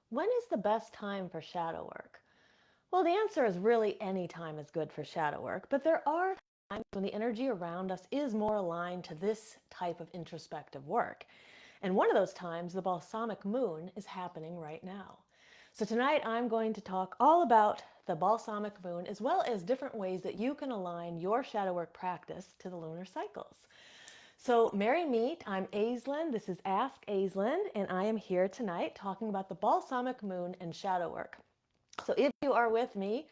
When is the best time for shadow work? Well, the answer is really any time is good for shadow work, but there are times when the energy around us is more aligned to this type of introspective work. And one of those times, the balsamic moon, is happening right now. So tonight I'm going to talk all about the balsamic moon as well as different ways that you can align your shadow work practice to the lunar cycles. So, merry meet. I'm Aislin. This is Ask Aislin, and I am here tonight talking about the balsamic moon and shadow work. So, if you are with me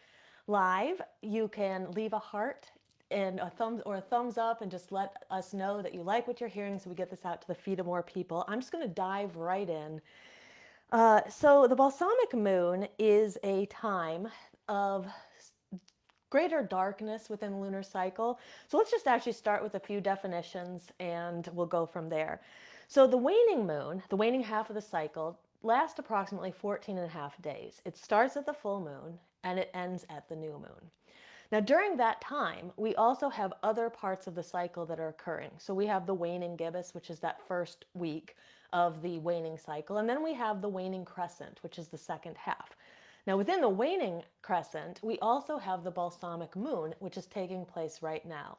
live, you can leave a heart and a thumbs up and just let us know that you like what you're hearing so we get this out to the feet of more people. I'm just going to dive right in. So, the balsamic moon is a time of greater darkness within the lunar cycle. So let's just actually start with a few definitions and we'll go from there. So the waning moon, the waning half of the cycle, lasts approximately 14 and a half days. It starts at the full moon and it ends at the new moon. Now, during that time, we also have other parts of the cycle that are occurring. So we have the waning gibbous, which is that first week of the waning cycle. And then we have the waning crescent, which is the second half. Now, within the waning crescent, we also have the balsamic moon, which is taking place right now.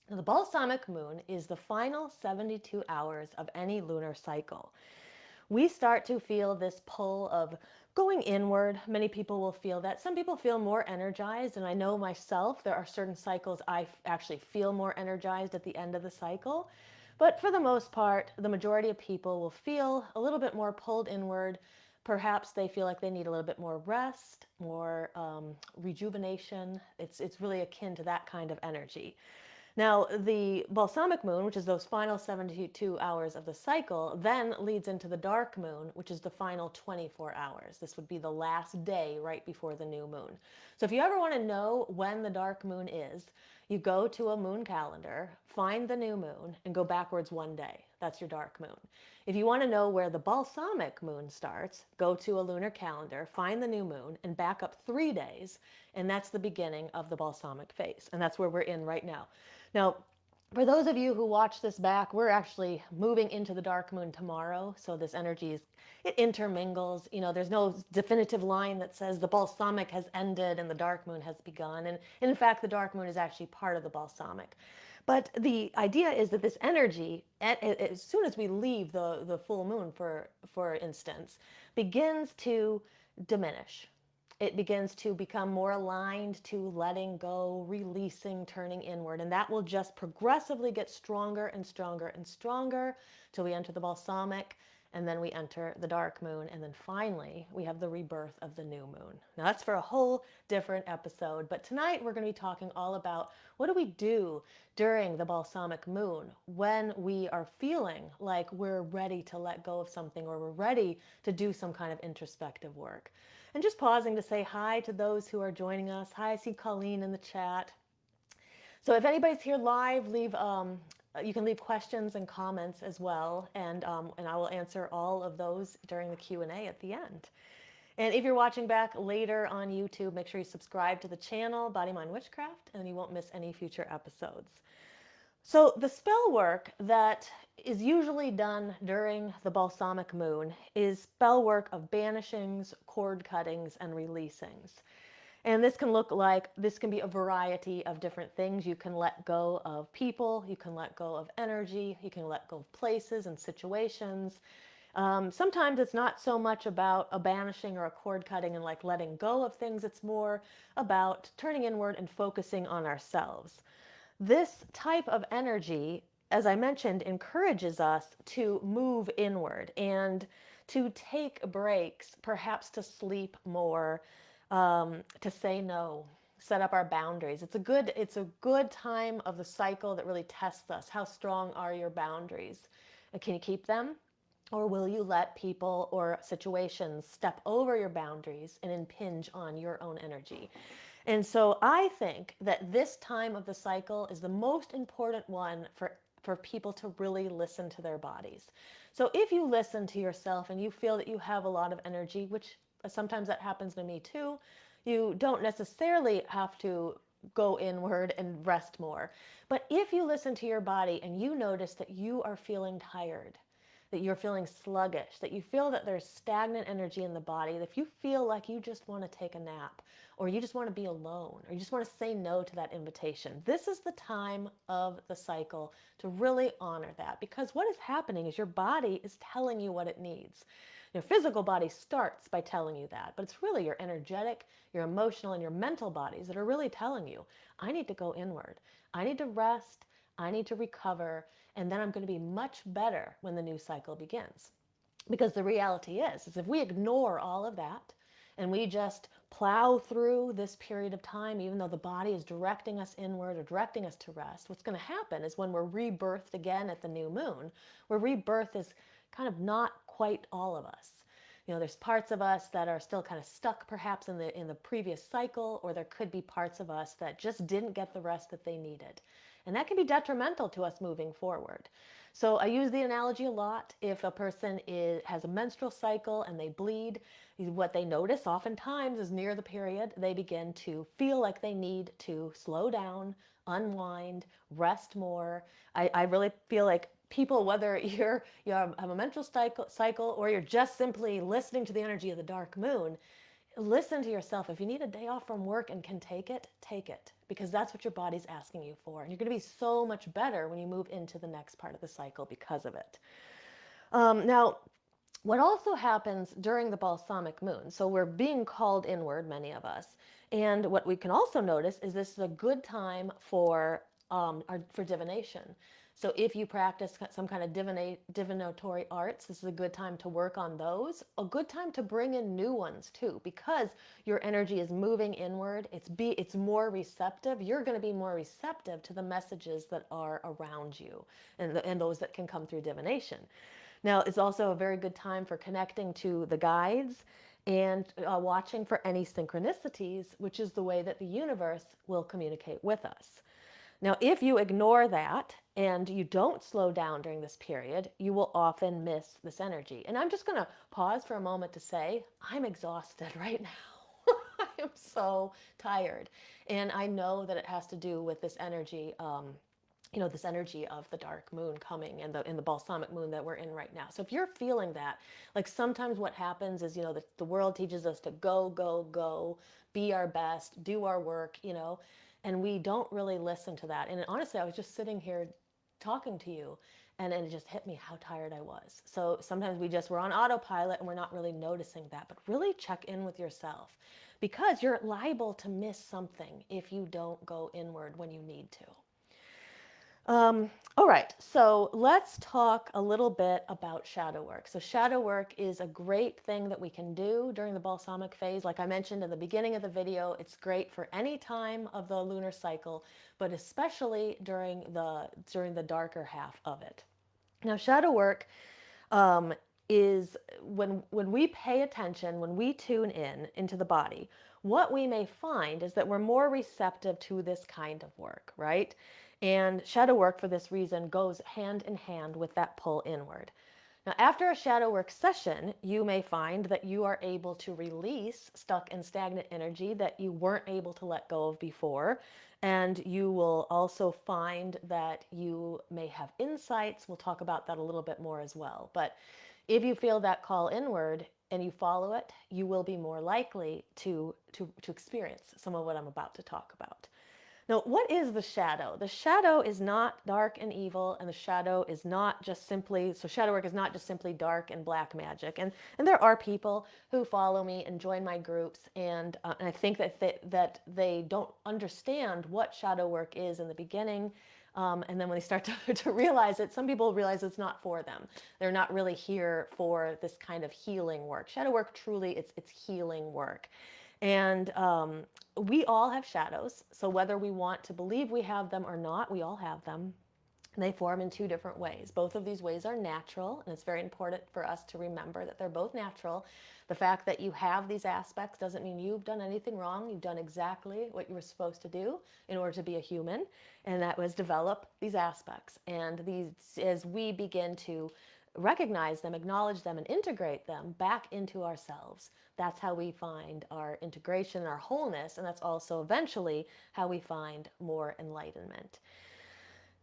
Now, the balsamic moon is the final 72 hours of any lunar cycle. We start to feel this pull of going inward. Many people will feel that. Some people feel more energized, and I know myself, there are certain cycles I actually feel more energized at the end of the cycle. But for the most part, the majority of people will feel a little bit more pulled inward. Perhaps they feel like they need a little bit more rest, more rejuvenation. It's really akin to that kind of energy. Now, the balsamic moon, which is those final 72 hours of the cycle, then leads into the dark moon, which is the final 24 hours. This would be the last day right before the new moon. So if you ever want to know when the dark moon is, you go to a moon calendar, find the new moon, and go backwards one day. That's your dark moon. If you want to know where the balsamic moon starts, go to a lunar calendar, find the new moon, and back up 3 days, and that's the beginning of the balsamic phase. And that's where we're in right now. Now, for those of you who watch this back, we're actually moving into the dark moon tomorrow. So this energy it intermingles. There's no definitive line that says the balsamic has ended and the dark moon has begun. And in fact, the dark moon is actually part of the balsamic. But the idea is that this energy, as soon as we leave the full moon, for instance, begins to diminish. It begins to become more aligned to letting go, releasing, turning inward. And that will just progressively get stronger and stronger and stronger till we enter the balsamic, and then we enter the dark moon, and then finally we have the rebirth of the new moon. Now that's for a whole different episode, but tonight we're going to be talking all about what do we do during the balsamic moon when we are feeling like we're ready to let go of something or we're ready to do some kind of introspective work. And just pausing to say hi to those who are joining us. Hi, I see Colleen in the chat. So if anybody's here live, you can leave questions and comments as well, and I will answer all of those during the Q&A at the end. And if you're watching back later on YouTube, make sure you subscribe to the channel, Body, Mind, Witchcraft, and you won't miss any future episodes. So the spell work that is usually done during the balsamic moon is spell work of banishings, cord cuttings, and releasings. And this can be a variety of different things. You can let go of people, you can let go of energy, you can let go of places and situations. Sometimes it's not so much about a banishing or a cord cutting and like letting go of things. It's more about turning inward and focusing on ourselves. This type of energy, as I mentioned, encourages us to move inward and to take breaks, perhaps to sleep more, to say no, set up our boundaries. It's a good time of the cycle that really tests us. How strong are your boundaries? And can you keep them? Or will you let people or situations step over your boundaries and impinge on your own energy? And so I think that this time of the cycle is the most important one for people to really listen to their bodies. So if you listen to yourself and you feel that you have a lot of energy, which sometimes that happens to me too, you don't necessarily have to go inward and rest more. But if you listen to your body and you notice that you are feeling tired, that you're feeling sluggish, that you feel that there's stagnant energy in the body, that if you feel like you just want to take a nap, or you just want to be alone, or you just want to say no to that invitation, this is the time of the cycle to really honor that. Because what is happening is your body is telling you what it needs. Your physical body starts by telling you that, but it's really your energetic, your emotional, and your mental bodies that are really telling you, I need to go inward. I need to rest. I need to recover. And then I'm going to be much better when the new cycle begins. Because the reality is if we ignore all of that and we just plow through this period of time, even though the body is directing us inward or directing us to rest, what's going to happen is when we're rebirthed again at the new moon, where rebirth is kind of not quite all of us. There's parts of us that are still kind of stuck perhaps in the previous cycle, or there could be parts of us that just didn't get the rest that they needed. And that can be detrimental to us moving forward. So I use the analogy a lot. If a person has a menstrual cycle and they bleed, what they notice oftentimes is near the period, they begin to feel like they need to slow down, unwind, rest more. I really feel like people, whether you have a menstrual cycle or you're just simply listening to the energy of the dark moon, listen to yourself. If you need a day off from work and can take it, because that's what your body's asking you for. And you're going to be so much better when you move into the next part of the cycle because of it. Now, what also happens during the balsamic moon, so we're being called inward, many of us, and what we can also notice is this is a good time for divination. So if you practice some kind of divinatory arts, this is a good time to work on those. A good time to bring in new ones too, because your energy is moving inward. It's more receptive. You're going to be more receptive to the messages that are around you and those that can come through divination. Now, it's also a very good time for connecting to the guides and watching for any synchronicities, which is the way that the universe will communicate with us. Now, if you ignore that and you don't slow down during this period, you will often miss this energy. And I'm just going to pause for a moment to say, I'm exhausted right now. I am so tired. And I know that it has to do with this energy, this energy of the dark moon coming and the balsamic moon that we're in right now. So if you're feeling that, like sometimes what happens is, the world teaches us to go, go, go, be our best, do our work, and we don't really listen to that. And honestly, I was just sitting here talking to you and it just hit me how tired I was. So sometimes we're on autopilot and we're not really noticing that, but really check in with yourself because you're liable to miss something if you don't go inward when you need to. All right, so let's talk a little bit about shadow work. So shadow work is a great thing that we can do during the balsamic phase. Like I mentioned in the beginning of the video, it's great for any time of the lunar cycle, but especially during the darker half of it. Now, shadow work is when we pay attention, when we tune into the body, what we may find is that we're more receptive to this kind of work, right? And shadow work, for this reason, goes hand in hand with that pull inward. Now, after a shadow work session, you may find that you are able to release stuck and stagnant energy that you weren't able to let go of before. And you will also find that you may have insights. We'll talk about that a little bit more as well. But if you feel that call inward and you follow it, you will be more likely to experience some of what I'm about to talk about. Now, what is the shadow? The shadow is not dark and evil, and the shadow is not just simply, so shadow work is not just simply dark and black magic. And there are people who follow me and join my groups, and I think that they don't understand what shadow work is in the beginning. And then when they start to realize it, some people realize it's not for them. They're not really here for this kind of healing work. Shadow work, truly, it's healing work. And we all have shadows. So whether we want to believe we have them or not, we all have them. And they form in two different ways. Both of these ways are natural, and it's very important for us to remember that they're both natural. The fact that you have these aspects doesn't mean you've done anything wrong. You've done exactly what you were supposed to do in order to be a human, and that was develop these aspects. And these, as we begin to recognize them, acknowledge them, and integrate them back into ourselves, that's how we find our integration, our wholeness, and that's also eventually how we find more enlightenment.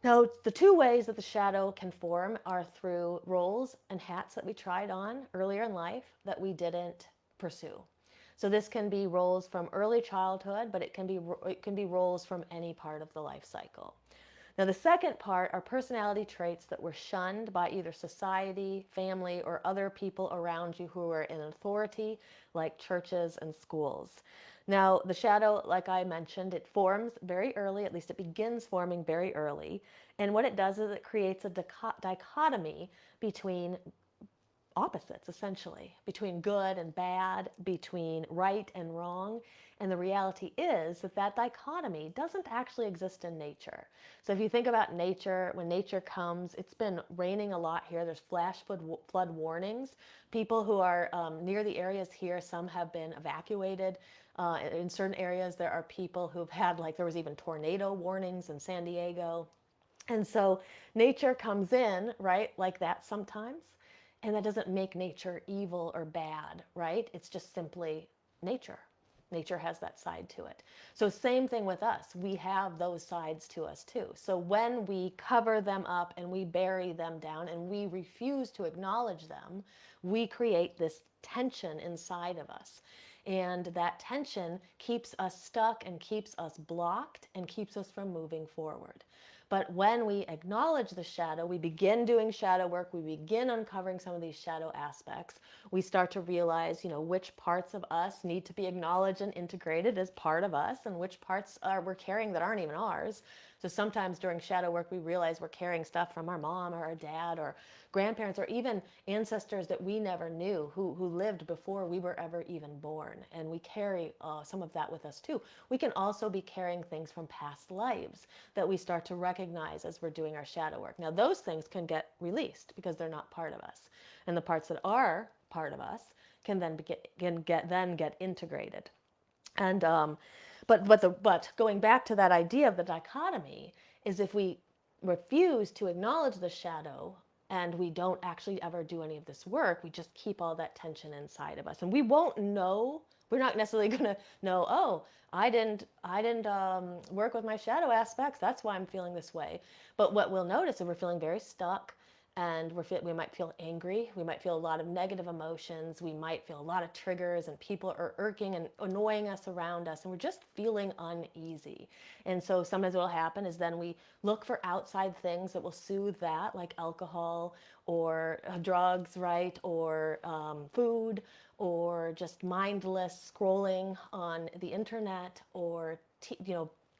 Now, the two ways that the shadow can form are through roles and hats that we tried on earlier in life that we didn't pursue. So this can be roles from early childhood, but it can be roles from any part of the life cycle. Now, the second part are personality traits that were shunned by either society, family, or other people around you who were in authority, like churches and schools. Now, the shadow, like I mentioned, it forms very early, at least it begins forming very early. And what it does is it creates a dichotomy between opposites, essentially, between good and bad, between right and wrong. And the reality is that that dichotomy doesn't actually exist in nature. So if you think about nature, when nature comes, it's been raining a lot here. There's flash flood warnings. People who are near the areas here, some have been evacuated. In certain areas, there are people who've had, like, there was even tornado warnings in San Diego. And so nature comes in, right, like that sometimes. And that doesn't make nature evil or bad, right? It's just simply nature. Nature has that side to it. So, same thing with us. We have those sides to us too. So, when we cover them up and we bury them down and we refuse to acknowledge them, we create this tension inside of us. And that tension keeps us stuck and keeps us blocked and keeps us from moving forward. But when we acknowledge the shadow, we begin doing shadow work, we begin uncovering some of these shadow aspects, we start to realize, which parts of us need to be acknowledged and integrated as part of us and which parts we're carrying that aren't even ours. So sometimes during shadow work, we realize we're carrying stuff from our mom or our dad or grandparents or even ancestors that we never knew who lived before we were ever even born. And we carry some of that with us too. We can also be carrying things from past lives that we start to recognize as we're doing our shadow work. Now, those things can get released because they're not part of us. And the parts that are part of us can then get integrated. And but going back to that idea of the dichotomy is if we refuse to acknowledge the shadow and we don't actually ever do any of this work, we just keep all that tension inside of us, and we won't know. We're not necessarily going to know. Oh, I didn't work with my shadow aspects. That's why I'm feeling this way. But what we'll notice is we're feeling very stuck, and we might feel angry. We might feel a lot of negative emotions. We might feel a lot of triggers, and people are irking and annoying us around us, and we're just feeling uneasy. And so sometimes what will happen is then we look for outside things that will soothe that, like alcohol or drugs, right, or food, or just mindless scrolling on the internet, or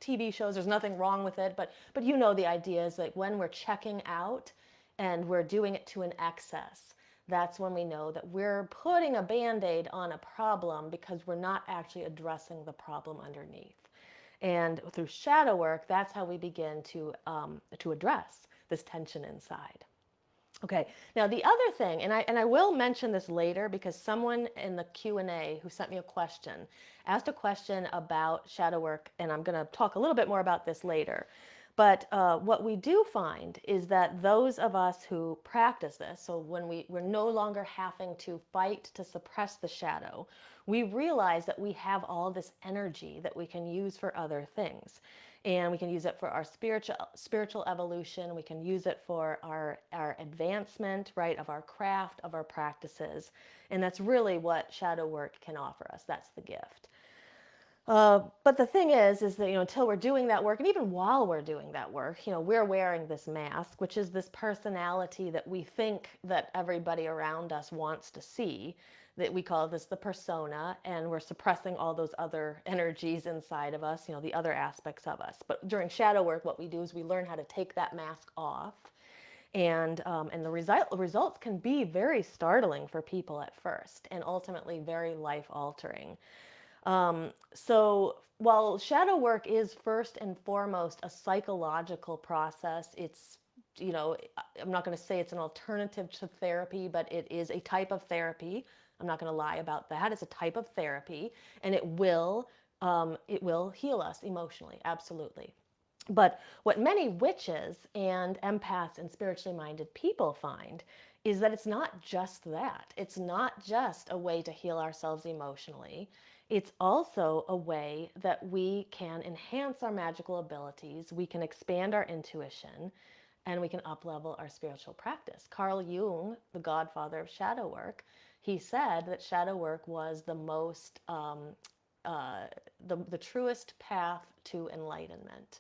TV shows. There's nothing wrong with it, but the idea is like when we're checking out and we're doing it to an excess, that's when we know that we're putting a band-aid on a problem because we're not actually addressing the problem underneath. And through shadow work, that's how we begin to address this tension inside. Okay, now the other thing, and I will mention this later because someone in the Q&A who sent me a question asked a question about shadow work, and I'm going to talk a little bit more about this later. But what we do find is that those of us who practice this, so when we're no longer having to fight to suppress the shadow, we realize that we have all this energy that we can use for other things. And we can use it for our spiritual evolution. We can use it for our advancement, right, of our craft, of our practices. And that's really what shadow work can offer us. That's the gift. But the thing is that, until we're doing that work, and even while we're doing that work, we're wearing this mask, which is this personality that we think that everybody around us wants to see, that we call this the persona, and we're suppressing all those other energies inside of us, the other aspects of us. But during shadow work, what we do is we learn how to take that mask off, and the results can be very startling for people at first, and ultimately very life-altering. So while shadow work is first and foremost a psychological process, I'm not going to say it's an alternative to therapy, but it is a type of therapy. I'm not going to lie about that. It's a type of therapy, and it will heal us emotionally, absolutely. But what many witches and empaths and spiritually minded people find is that it's not just that. It's not just a way to heal ourselves emotionally. It's also a way that we can enhance our magical abilities, we can expand our intuition, and we can up-level our spiritual practice. Carl Jung, the godfather of shadow work, he said that shadow work was the most, the truest path to enlightenment.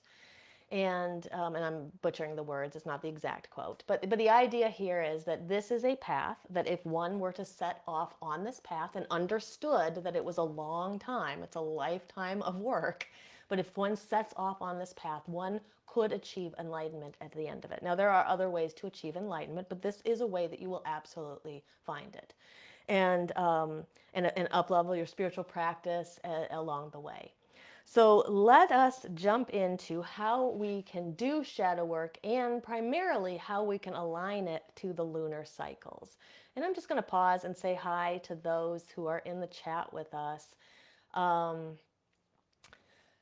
And I'm butchering the words, it's not the exact quote, but the idea here is that this is a path that if one were to set off on this path and understood that it was a long time, it's a lifetime of work, but if one sets off on this path, one could achieve enlightenment at the end of it. Now, there are other ways to achieve enlightenment, but this is a way that you will absolutely find it. And up-level your spiritual practice along the way. So let us jump into how we can do shadow work and primarily how we can align it to the lunar cycles. And I'm just going to pause and say hi to those who are in the chat with us.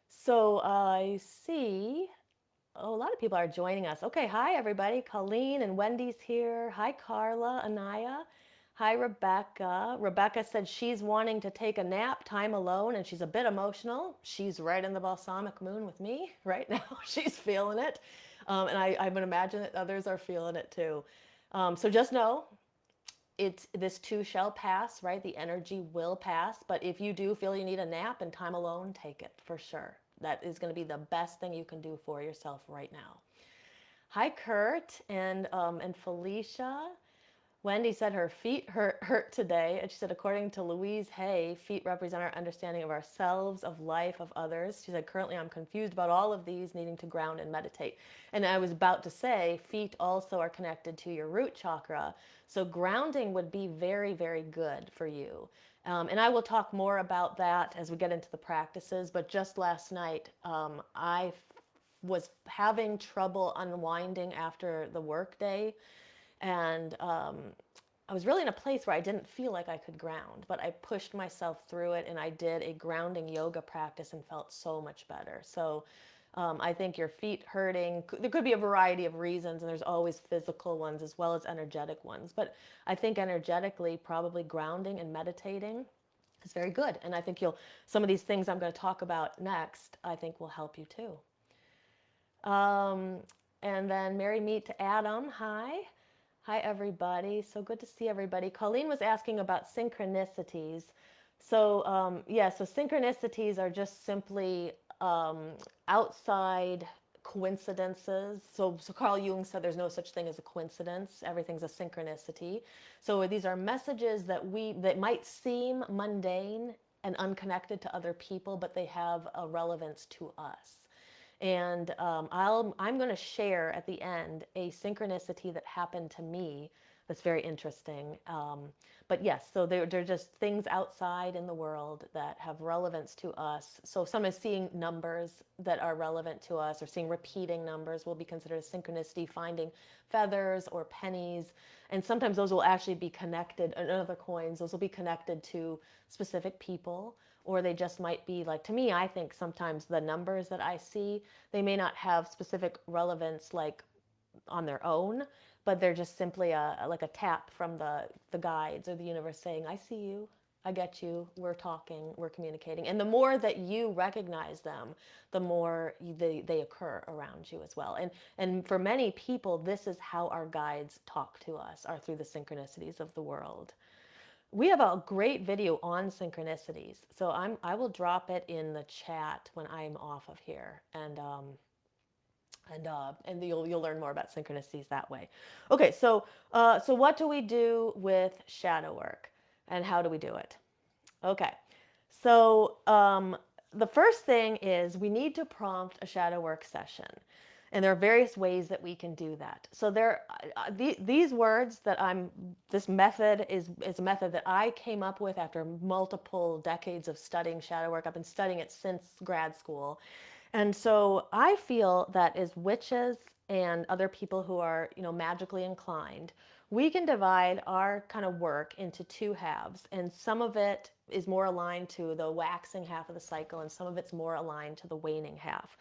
So I see a lot of people are joining us. Okay, hi everybody. Colleen and Wendy's here. Hi Carla, Anaya. Hi Rebecca. Rebecca said she's wanting to take a nap, time alone, and she's a bit emotional. She's right in the balsamic moon with me right now. She's feeling it. And I would imagine that others are feeling it too. So just know, this too shall pass, right? The energy will pass. But if you do feel you need a nap and time alone, take it for sure. That is going to be the best thing you can do for yourself right now. Hi, Kurt and Felicia. Wendy said her feet hurt today. And she said, according to Louise Hay, feet represent our understanding of ourselves, of life, of others. She said, currently I'm confused about all of these, needing to ground and meditate. And I was about to say, feet also are connected to your root chakra. So grounding would be very, very good for you. And I will talk more about that as we get into the practices. But just last night, I was having trouble unwinding after the workday. And I was really in a place where I didn't feel like I could ground, but I pushed myself through it and I did a grounding yoga practice and felt so much better. So I think your feet hurting, there could be a variety of reasons, and there's always physical ones as well as energetic ones. But I think energetically, probably grounding and meditating is very good. And I think some of these things I'm going to talk about next, I think will help you too. And then Mary Meet to Adam, hi. Hi, everybody. So good to see everybody. Colleen was asking about synchronicities. So, so synchronicities are just simply outside coincidences. So Carl Jung said there's no such thing as a coincidence. Everything's a synchronicity. So these are messages that might seem mundane and unconnected to other people, but they have a relevance to us. And I'm going to share at the end a synchronicity that happened to me that's very interesting. But yes, so they're just things outside in the world that have relevance to us. So sometimes seeing numbers that are relevant to us or seeing repeating numbers will be considered a synchronicity, finding feathers or pennies. And sometimes those will actually be connected, and other coins, those will be connected to specific people. Or they just might be like, to me, I think sometimes the numbers that I see, they may not have specific relevance like on their own, but they're just simply like a tap from the guides or the universe saying, I see you, I get you, we're talking, we're communicating. And the more that you recognize them, the more they occur around you as well. And for many people, this is how our guides talk to us, are through the synchronicities of the world. We have a great video on synchronicities, so I will drop it in the chat when I'm off of here, and you'll learn more about synchronicities that way. Okay, so what do we do with shadow work, and how do we do it? Okay, so the first thing is we need to prompt a shadow work session. And there are various ways that we can do that. So these words this method is a method that I came up with after multiple decades of studying shadow work. I've been studying it since grad school. And so I feel that as witches and other people who are, magically inclined, we can divide our kind of work into two halves. And some of it is more aligned to the waxing half of the cycle, and some of it's more aligned to the waning half.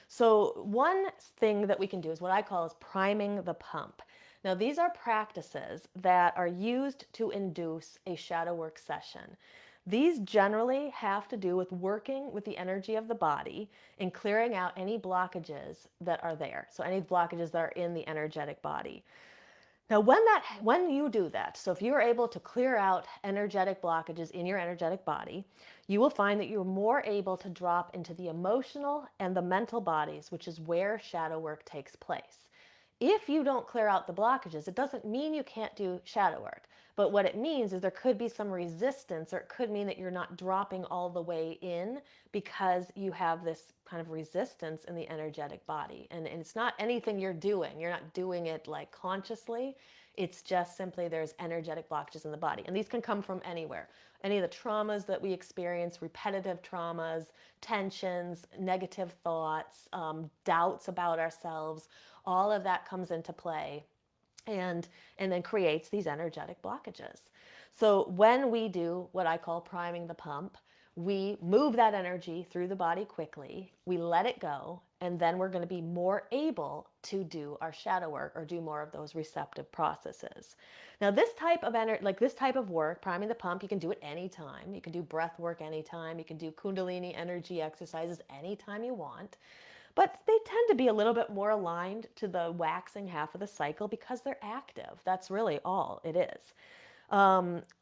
So one thing that we can do is what I call is priming the pump. Now, these are practices that are used to induce a shadow work session. These generally have to do with working with the energy of the body and clearing out any blockages that are there. So any blockages that are in the energetic body. Now, when you do that, so if you're able to clear out energetic blockages in your energetic body, you will find that you're more able to drop into the emotional and the mental bodies, which is where shadow work takes place. If you don't clear out the blockages, it doesn't mean you can't do shadow work. But what it means is there could be some resistance, or it could mean that you're not dropping all the way in because you have this kind of resistance in the energetic body. And it's not anything you're doing. You're not doing it like consciously. It's just simply there's energetic blockages in the body. And these can come from anywhere. Any of the traumas that we experience, repetitive traumas, tensions, negative thoughts, doubts about ourselves, all of that comes into play and then creates these energetic blockages. So when we do what I call priming the pump, we move that energy through the body quickly, we let it go, and then we're going to be more able to do our shadow work or do more of those receptive processes. Now, this type of this type of work, priming the pump, you can do it anytime. You can do breath work anytime. You can do Kundalini energy exercises anytime you want. But they tend to be a little bit more aligned to the waxing half of the cycle because they're active. That's really all it is.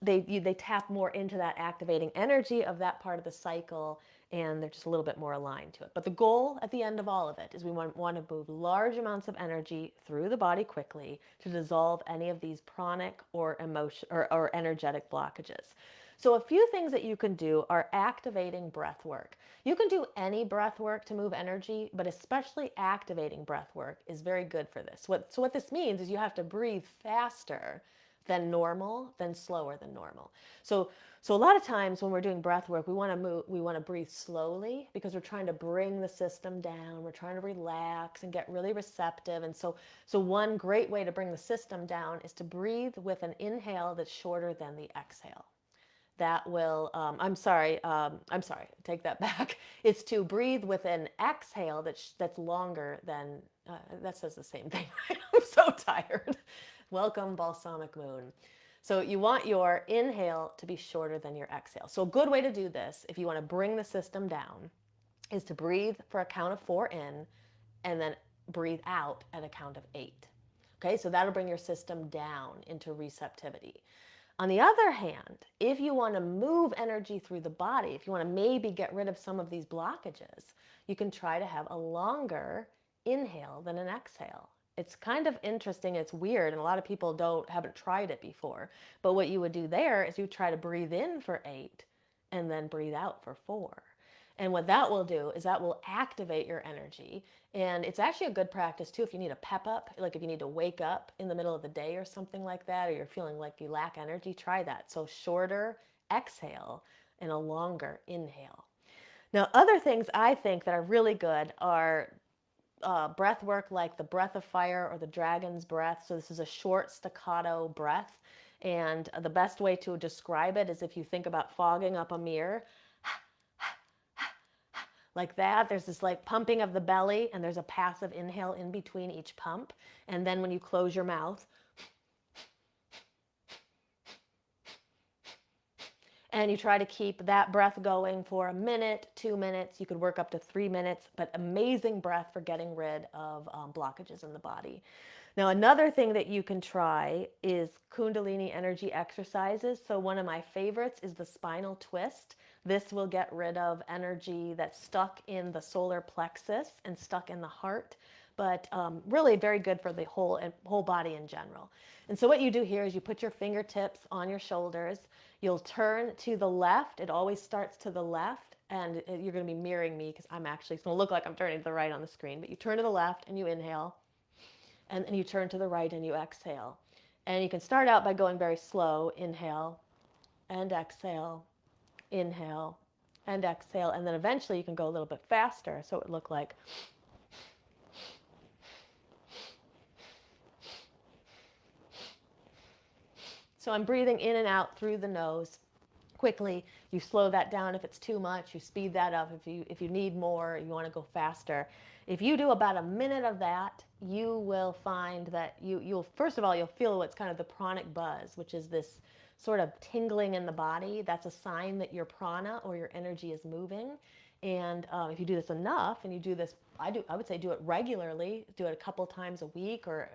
They tap more into that activating energy of that part of the cycle, and they're just a little bit more aligned to it. But the goal at the end of all of it is we want to move large amounts of energy through the body quickly to dissolve any of these chronic or emotion or energetic blockages. So a few things that you can do are activating breath work. You can do any breath work to move energy, but especially activating breath work is very good for this. So what this means is you have to breathe faster than normal, than slower than normal. So a lot of times when we're doing breath work, we want to breathe slowly because we're trying to bring the system down. We're trying to relax and get really receptive. And so one great way to bring the system down is to breathe with an inhale that's shorter than the exhale. That will, I'm sorry, take that back. It's to breathe with an exhale that's longer than, that says the same thing, right? I'm so tired. Welcome, Balsamic Moon. So you want your inhale to be shorter than your exhale. So a good way to do this, if you want to bring the system down, is to breathe for a count of 4 in, and then breathe out at a count of 8. Okay, so that'll bring your system down into receptivity. On the other hand, if you want to move energy through the body, if you want to maybe get rid of some of these blockages, you can try to have a longer inhale than an exhale. It's kind of interesting, it's weird, and a lot of people haven't tried it before. But what you would do there is you try to breathe in for 8 and then breathe out for 4. And what that will do is that will activate your energy. And it's actually a good practice too if you need a pep up, like if you need to wake up in the middle of the day or something like that, or you're feeling like you lack energy, try that. So shorter exhale and a longer inhale. Now, other things I think that are really good are breath work like the breath of fire or the dragon's breath. So this is a short staccato breath. And the best way to describe it is if you think about fogging up a mirror, like that. There's this like pumping of the belly, and there's a passive inhale in between each pump. And then when you close your mouth, and you try to keep that breath going for a minute, 2 minutes. You could work up to 3 minutes, but amazing breath for getting rid of blockages in the body. Now, another thing that you can try is Kundalini energy exercises. So one of my favorites is the spinal twist. This will get rid of energy that's stuck in the solar plexus and stuck in the heart, but really very good for the whole body in general. And so what you do here is you put your fingertips on your shoulders. You'll turn to the left. It always starts to the left, and you're going to be mirroring me because it's going to look like I'm turning to the right on the screen, but you turn to the left and you inhale, and then you turn to the right and you exhale. And you can start out by going very slow. Inhale and exhale, inhale and exhale, and then eventually you can go a little bit faster, so it would look like so I'm breathing in and out through the nose quickly. You slow that down if it's too much. You speed that up if you need more, you want to go faster. If you do about a minute of that, you will find that you'll first of all, you'll feel what's kind of the pranic buzz, which is this sort of tingling in the body. That's a sign that your prana or your energy is moving. And if you do this enough, and you do this, I would say do it regularly, do it a couple times a week, or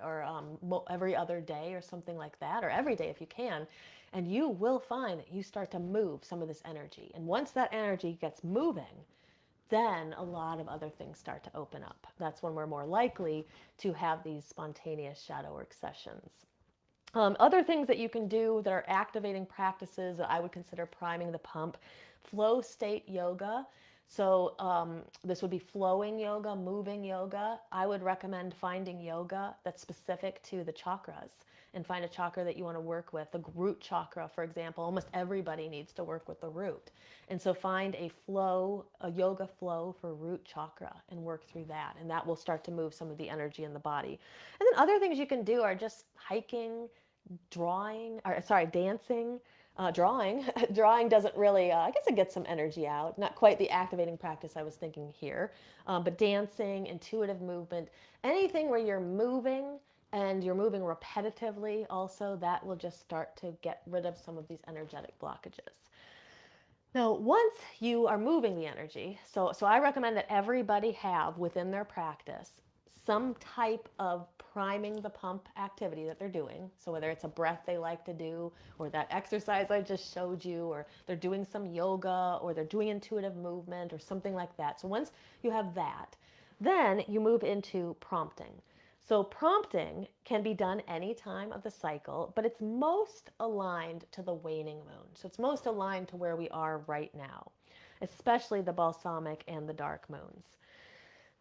every other day or something like that, or every day if you can, and you will find that you start to move some of this energy. And once that energy gets moving, then a lot of other things start to open up. That's when we're more likely to have these spontaneous shadow work sessions. Other things that you can do that are activating practices that I would consider priming the pump: flow state yoga. So this would be flowing yoga, moving yoga. I would recommend finding yoga that's specific to the chakras, and find a chakra that you want to work with. The root chakra, for example, almost everybody needs to work with the root. And so find a yoga flow for root chakra and work through that. And that will start to move some of the energy in the body. And then other things you can do are just hiking, dancing. Drawing. Drawing doesn't really, I guess it gets some energy out. Not quite the activating practice I was thinking here. But dancing, intuitive movement, anything where you're moving and you're moving repetitively also, that will just start to get rid of some of these energetic blockages. Now, once you are moving the energy, so I recommend that everybody have within their practice some type of priming the pump activity that they're doing. So whether it's a breath they like to do, or that exercise I just showed you, or they're doing some yoga, or they're doing intuitive movement or something like that. So once you have that, then you move into prompting. So prompting can be done any time of the cycle, but it's most aligned to the waning moon. So it's most aligned to where we are right now, especially the balsamic and the dark moons.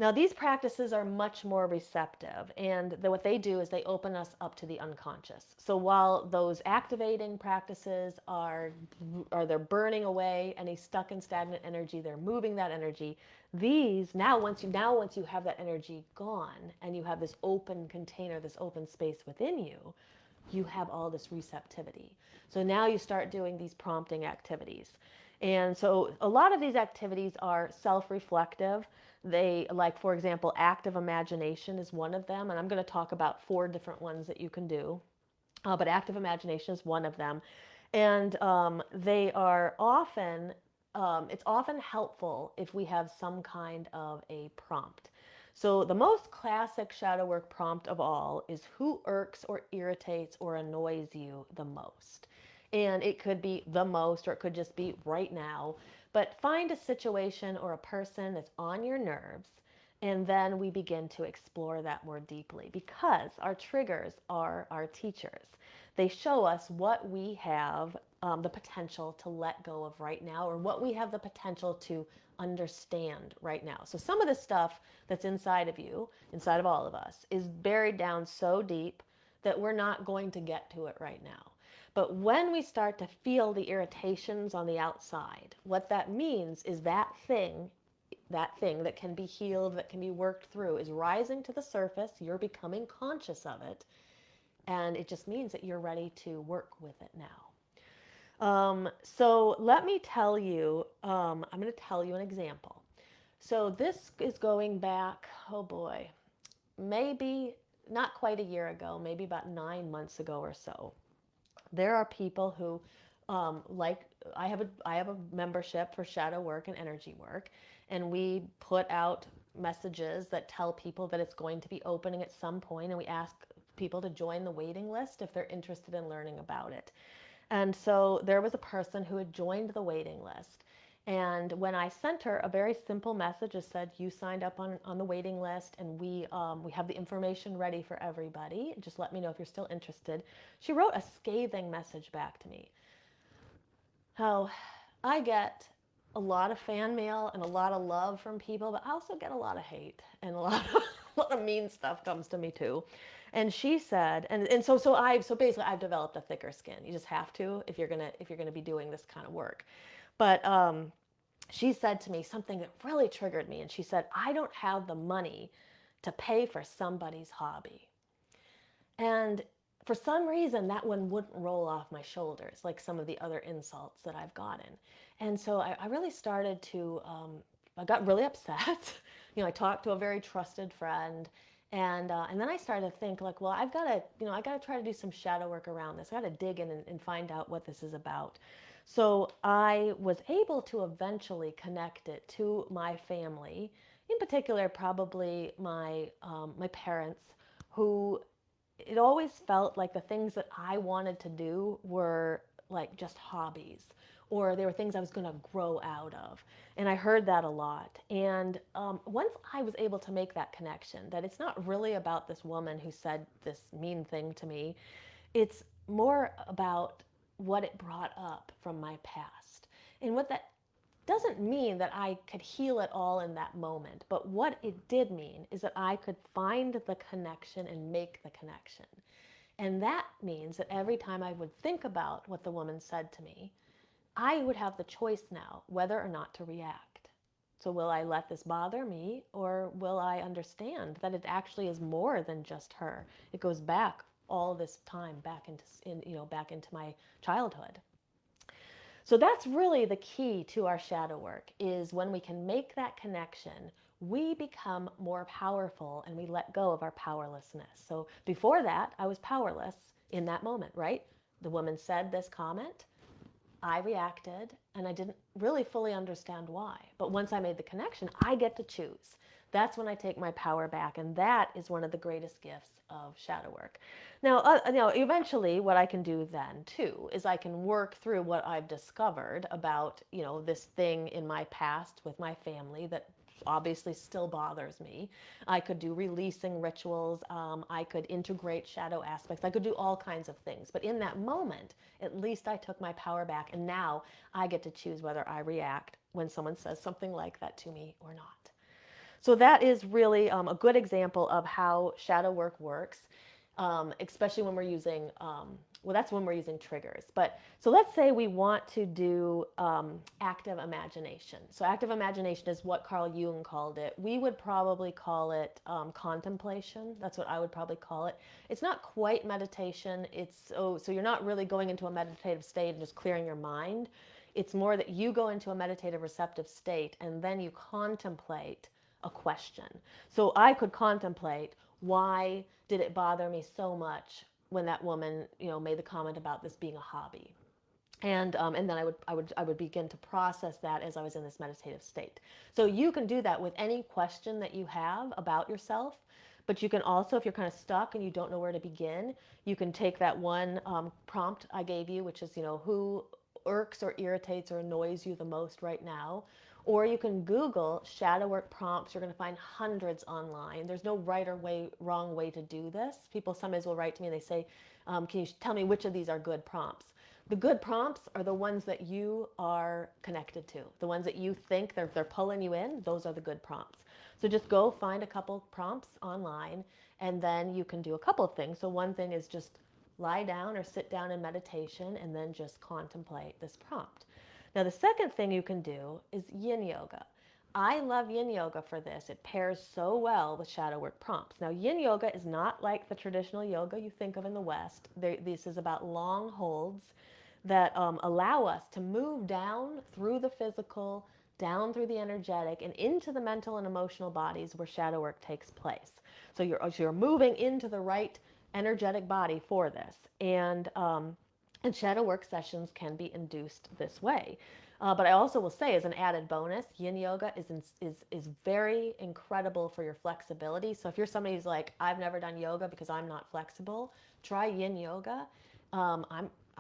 Now, these practices are much more receptive, and what they do is they open us up to the unconscious. So while those activating practices they're burning away any stuck and stagnant energy, they're moving that energy. These once you have that energy gone, and you have this open container, this open space within you, you have all this receptivity. So now you start doing these prompting activities. And so a lot of these activities are self-reflective. For example, active imagination is one of them. And I'm going to talk about 4 different ones that you can do. But active imagination is one of them. And they are often, it's often helpful if we have some kind of a prompt. So the most classic shadow work prompt of all is: who irks or irritates or annoys you the most? And it could be the most, or it could just be right now. But find a situation or a person that's on your nerves, and then we begin to explore that more deeply, because our triggers are our teachers. They show us what we have the potential to let go of right now, or what we have the potential to understand right now. So some of the stuff that's inside of you, inside of all of us, is buried down so deep that we're not going to get to it right now. But when we start to feel the irritations on the outside, what that means is that thing that can be healed, that can be worked through, is rising to the surface. You're becoming conscious of it. And it just means that you're ready to work with it now. So let me tell you, I'm going to tell you an example. So this is going back, oh boy, maybe not quite a year ago, maybe about 9 months ago or so. There are people who, I have a membership for shadow work and energy work, and we put out messages that tell people that it's going to be opening at some point, and we ask people to join the waiting list if they're interested in learning about it. And so there was a person who had joined the waiting list. And when I sent her a very simple message that said, you signed up on the waiting list, and we have the information ready for everybody, just let me know if you're still interested, she wrote a scathing message back to me. How I get a lot of fan mail and a lot of love from people, but I also get a lot of hate, and a lot of mean stuff comes to me too. And she said, so basically I've developed a thicker skin. You just have to if you're gonna be doing this kind of work. But she said to me something that really triggered me. And she said, I don't have the money to pay for somebody's hobby. And for some reason, that one wouldn't roll off my shoulders like some of the other insults that I've gotten. And so I really started to, I got really upset. I talked to a very trusted friend. And then I started to think like, well, I've got to, I got to try to do some shadow work around this. I got to dig in and find out what this is about. So I was able to eventually connect it to my family, in particular, probably my parents, who it always felt like the things that I wanted to do were like just hobbies, or they were things I was going to grow out of. And I heard that a lot. And once I was able to make that connection, that it's not really about this woman who said this mean thing to me, it's more about what it brought up from my past. And what that doesn't mean that I could heal it all in that moment, but what it did mean is that I could find the connection and make the connection. And that means that every time I would think about what the woman said to me, I would have the choice now whether or not to react. So will I let this bother me, or will I understand that it actually is more than just her? It goes back all this time back into my childhood. So that's really the key to our shadow work, is when we can make that connection, we become more powerful and we let go of our powerlessness. So before that, I was powerless in that moment, right? The woman said this comment, I reacted, and I didn't really fully understand why. But once I made the connection, I get to choose. That's when I take my power back, and that is one of the greatest gifts of shadow work. Now, eventually, what I can do then too is I can work through what I've discovered about this thing in my past with my family that obviously still bothers me. I could do releasing rituals. I could integrate shadow aspects. I could do all kinds of things. But in that moment, at least I took my power back, and now I get to choose whether I react when someone says something like that to me or not. So that is really a good example of how shadow work works, especially when we're using, well, that's when we're using triggers. But so let's say we want to do active imagination. So active imagination is what Carl Jung called it. We would probably call it contemplation. That's what I would probably call it. It's not quite meditation. So you're not really going into a meditative state and just clearing your mind. It's more that you go into a meditative receptive state and then you contemplate a question. So I could contemplate, why did it bother me so much when that woman, made the comment about this being a hobby? And then I would begin to process that as I was in this meditative state. So you can do that with any question that you have about yourself. But you can also, if you're kind of stuck and you don't know where to begin, you can take that one prompt I gave you, which is, who irks or irritates or annoys you the most right now. Or you can Google shadow work prompts. You're going to find hundreds online. There's no right or wrong way to do this. People sometimes will write to me and they say, can you tell me which of these are good prompts? The good prompts are the ones that you are connected to. The ones that you think they're pulling you in, those are the good prompts. So just go find a couple prompts online, and then you can do a couple of things. So one thing is just lie down or sit down in meditation and then just contemplate this prompt. Now, the second thing you can do is yin yoga. I love yin yoga for this. It pairs so well with shadow work prompts. Now, yin yoga is not like the traditional yoga you think of in the West. This is about long holds that allow us to move down through the physical, down through the energetic, and into the mental and emotional bodies where shadow work takes place. So you're moving into the right energetic body for this. And shadow work sessions can be induced this way. But I also will say, as an added bonus, yin yoga is very incredible for your flexibility. So if you're somebody who's like, I've never done yoga because I'm not flexible, try yin yoga.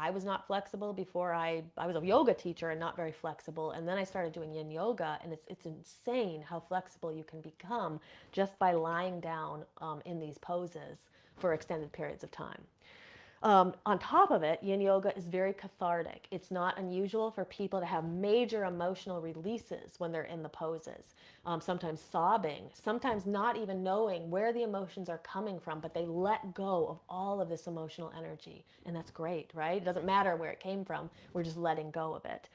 I was not flexible before. I was a yoga teacher and not very flexible. And then I started doing yin yoga, and it's insane how flexible you can become just by lying down in these poses for extended periods of time. On top of it, yin yoga is very cathartic. It's not unusual for people to have major emotional releases when they're in the poses. Sometimes sobbing, sometimes not even knowing where the emotions are coming from, but they let go of all of this emotional energy. And that's great, right? It doesn't matter where it came from. We're just letting go of it.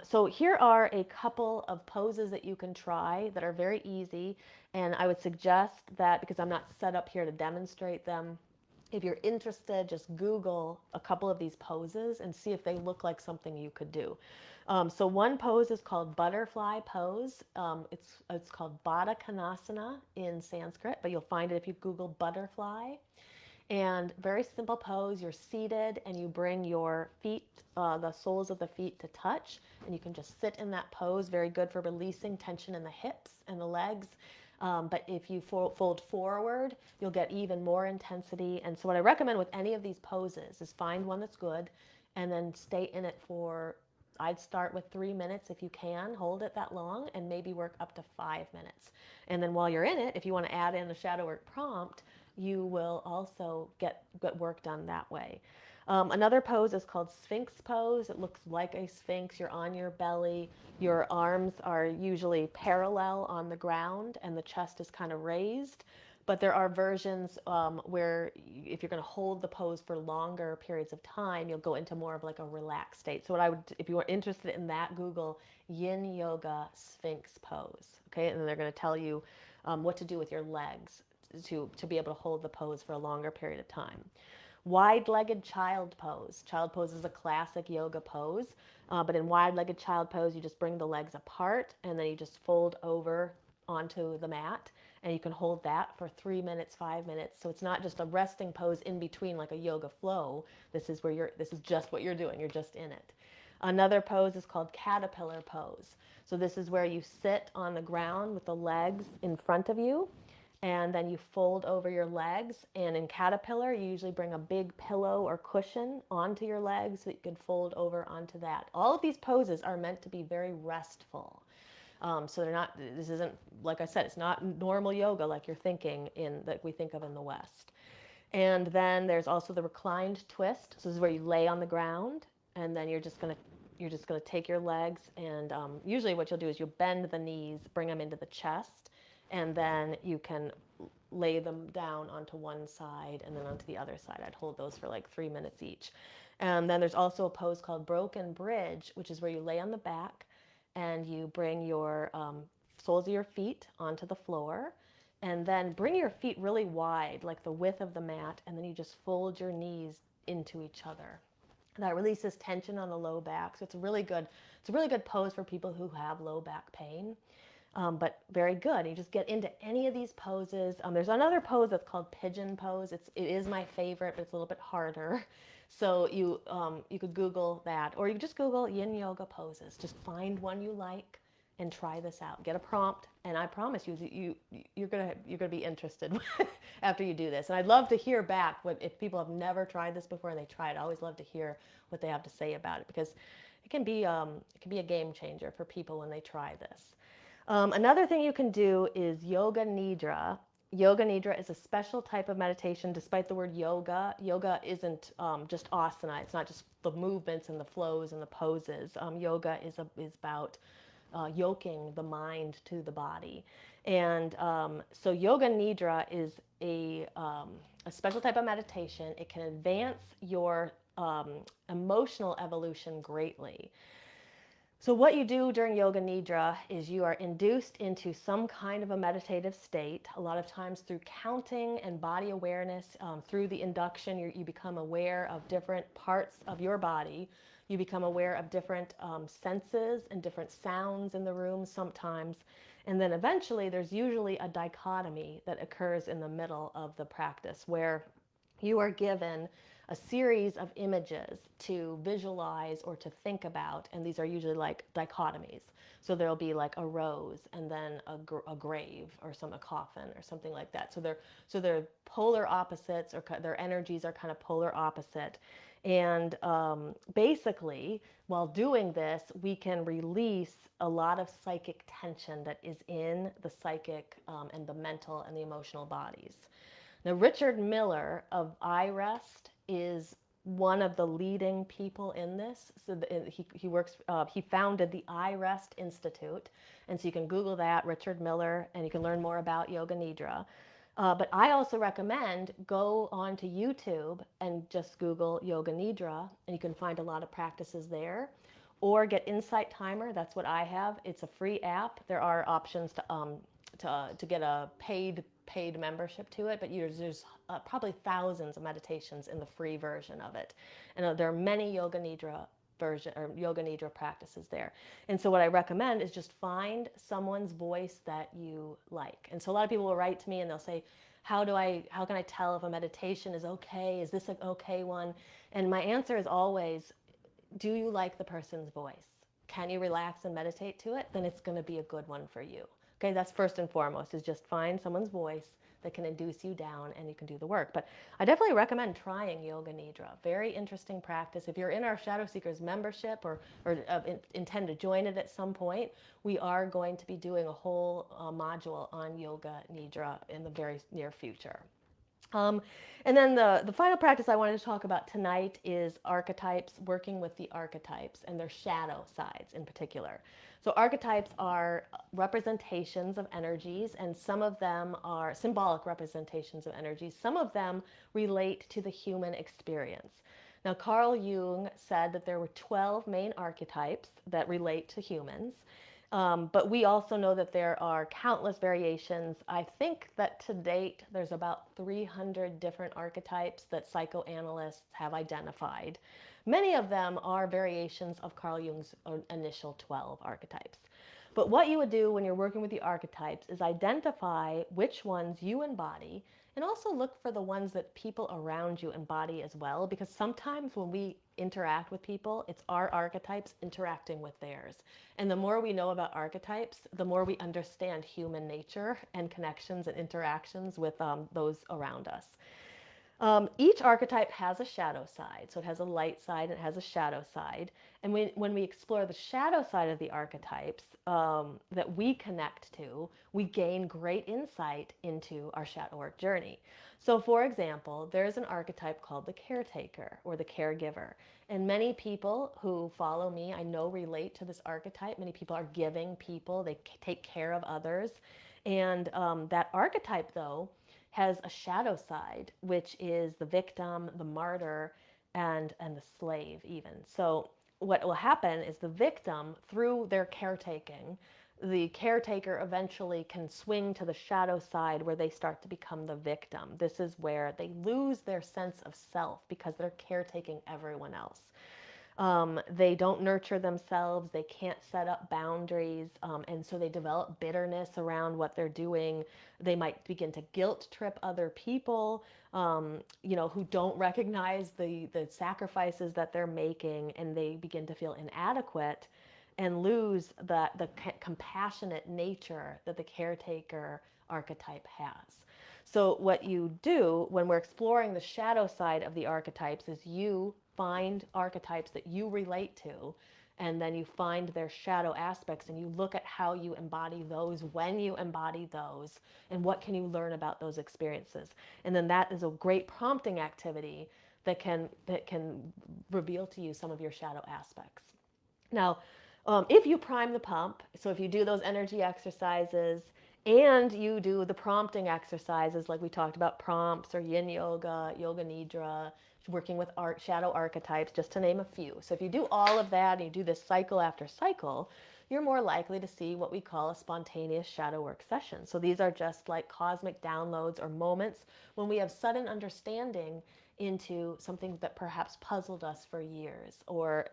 So here are a couple of poses that you can try that are very easy. And I would suggest that, because I'm not set up here to demonstrate them, If you're interested, just Google a couple of these poses and see if they look like something you could do. So one pose is called butterfly pose. It's called Baddha Konasana in Sanskrit, but you'll find it if you Google butterfly. And very simple pose. You're seated and you bring your feet, the soles of the feet to touch, and you can just sit in that pose. Very good for releasing tension in the hips and the legs. But if you fold forward, you'll get even more intensity. And so what I recommend with any of these poses is find one that's good and then stay in it for, I'd start with 3 minutes if you can, hold it that long, and maybe work up to 5 minutes. And then while you're in it, if you want to add in a shadow work prompt, you will also get work done that way. Another pose is called Sphinx pose. It looks like a sphinx. You're on your belly. Your arms are usually parallel on the ground and the chest is kind of raised. But there are versions where if you're going to hold the pose for longer periods of time, you'll go into more of like a relaxed state. So what I would, if you are interested in that, Google Yin Yoga Sphinx pose. Okay, and then they're going to tell you what to do with your legs to be able to hold the pose for a longer period of time. Wide-legged child pose. Child pose is a classic yoga pose, but in wide-legged child pose, you just bring the legs apart and then you just fold over onto the mat, and you can hold that for 3 minutes, 5 minutes. So it's not just a resting pose in between like a yoga flow. This is just what you're doing. You're just in it. Another pose is called caterpillar pose. So this is where you sit on the ground with the legs in front of you, and then you fold over your legs. And in caterpillar, you usually bring a big pillow or cushion onto your legs so that you can fold over onto that. All of these poses are meant to be very restful. So they're not, this isn't, like I said, it's not normal yoga like you're thinking that we think of in the West. And then there's also the reclined twist. So this is where you lay on the ground, and then you're just gonna take your legs, and usually what you'll do is you'll bend the knees, bring them into the chest, and then you can lay them down onto one side and then onto the other side. I'd hold those for like 3 minutes each. And then there's also a pose called broken bridge, which is where you lay on the back and you bring your soles of your feet onto the floor, and then bring your feet really wide, like the width of the mat, and then you just fold your knees into each other. That releases tension on the low back. So it's a really good pose for people who have low back pain. But very good. You just get into any of these poses. There's another pose that's called pigeon pose. It is my favorite, but it's a little bit harder. So you could Google that, or you just Google Yin Yoga poses. Just find one you like and try this out. Get a prompt, and I promise you're gonna be interested after you do this. And I'd love to hear back if people have never tried this before and they try it. I always love to hear what they have to say about it, because it can be a game changer for people when they try this. Another thing you can do is yoga nidra. Yoga nidra is a special type of meditation. Despite the word yoga, yoga isn't just asana. It's not just the movements and the flows and the poses. Yoga is about yoking the mind to the body. And so yoga nidra is a special type of meditation. It can advance your emotional evolution greatly. So what you do during yoga nidra is you are induced into some kind of a meditative state, a lot of times through counting and body awareness. Through the induction, you become aware of different parts of your body. You become aware of different senses and different sounds in the room sometimes. And then eventually there's usually a dichotomy that occurs in the middle of the practice, where you are given a series of images to visualize or to think about, and these are usually like dichotomies. So there'll be like a rose and then a grave or a coffin or something like that. So they're polar opposites, or their energies are kind of polar opposite. And basically, while doing this, we can release a lot of psychic tension that is in the psychic and the mental and the emotional bodies. Now, Richard Miller of iRest is one of the leading people in this. So he founded the iRest Institute, and so you can Google that, Richard Miller, and you can learn more about Yoga Nidra. But I also recommend go onto YouTube and just Google Yoga Nidra, and you can find a lot of practices there. Or get Insight Timer. That's what I have. It's a free app. There are options to get a paid membership to it, but there's probably thousands of meditations in the free version of it. And there are many yoga nidra practices there. And so what I recommend is just find someone's voice that you like. And so a lot of people will write to me and they'll say, how can I tell if a meditation is okay? Is this an okay one? And my answer is always, do you like the person's voice? Can you relax and meditate to it? Then it's going to be a good one for you. Okay, that's first and foremost, is just find someone's voice that can induce you down and you can do the work. But I definitely recommend trying Yoga Nidra. Very interesting practice. If you're in our Shadow Seekers membership or intend to join it at some point, we are going to be doing a whole module on Yoga Nidra in the very near future. And then the final practice I wanted to talk about tonight is archetypes, working with the archetypes and their shadow sides in particular. So archetypes are representations of energies, and some of them are symbolic representations of energies. Some of them relate to the human experience. Now, Carl Jung said that there were 12 main archetypes that relate to humans. But we also know that there are countless variations. I think that to date, there's about 300 different archetypes that psychoanalysts have identified. Many of them are variations of Carl Jung's initial 12 archetypes. But what you would do when you're working with the archetypes is identify which ones you embody, and also look for the ones that people around you embody as well, because sometimes when we interact with people, it's our archetypes interacting with theirs. And the more we know about archetypes, the more we understand human nature and connections and interactions with those around us. Each archetype has a shadow side. So it has a light side and it has a shadow side. And when we explore the shadow side of the archetypes that we connect to, we gain great insight into our shadow work journey. So for example, there's an archetype called the caretaker or the caregiver. And many people who follow me, I know, relate to this archetype. Many people are giving people, they take care of others. And that archetype, though, has a shadow side, which is the victim, the martyr, and the slave even. So what will happen is the victim, through their caretaking, the caretaker eventually can swing to the shadow side where they start to become the victim. This is where they lose their sense of self because they're caretaking everyone else. They don't nurture themselves, they can't set up boundaries, and so they develop bitterness around what they're doing. They might begin to guilt trip other people, who don't recognize the sacrifices that they're making, and they begin to feel inadequate and lose the compassionate nature that the caretaker archetype has. So what you do when we're exploring the shadow side of the archetypes is you find archetypes that you relate to, and then you find their shadow aspects and you look at how you embody those, when you embody those, and what can you learn about those experiences. And then that is a great prompting activity that can reveal to you some of your shadow aspects. Now, if you prime the pump, so if you do those energy exercises and you do the prompting exercises like we talked about, prompts or yin yoga, yoga nidra, working with shadow archetypes, just to name a few. So if you do all of that and you do this cycle after cycle, you're more likely to see what we call a spontaneous shadow work session. So these are just like cosmic downloads or moments when we have sudden understanding into something that perhaps puzzled us for years, or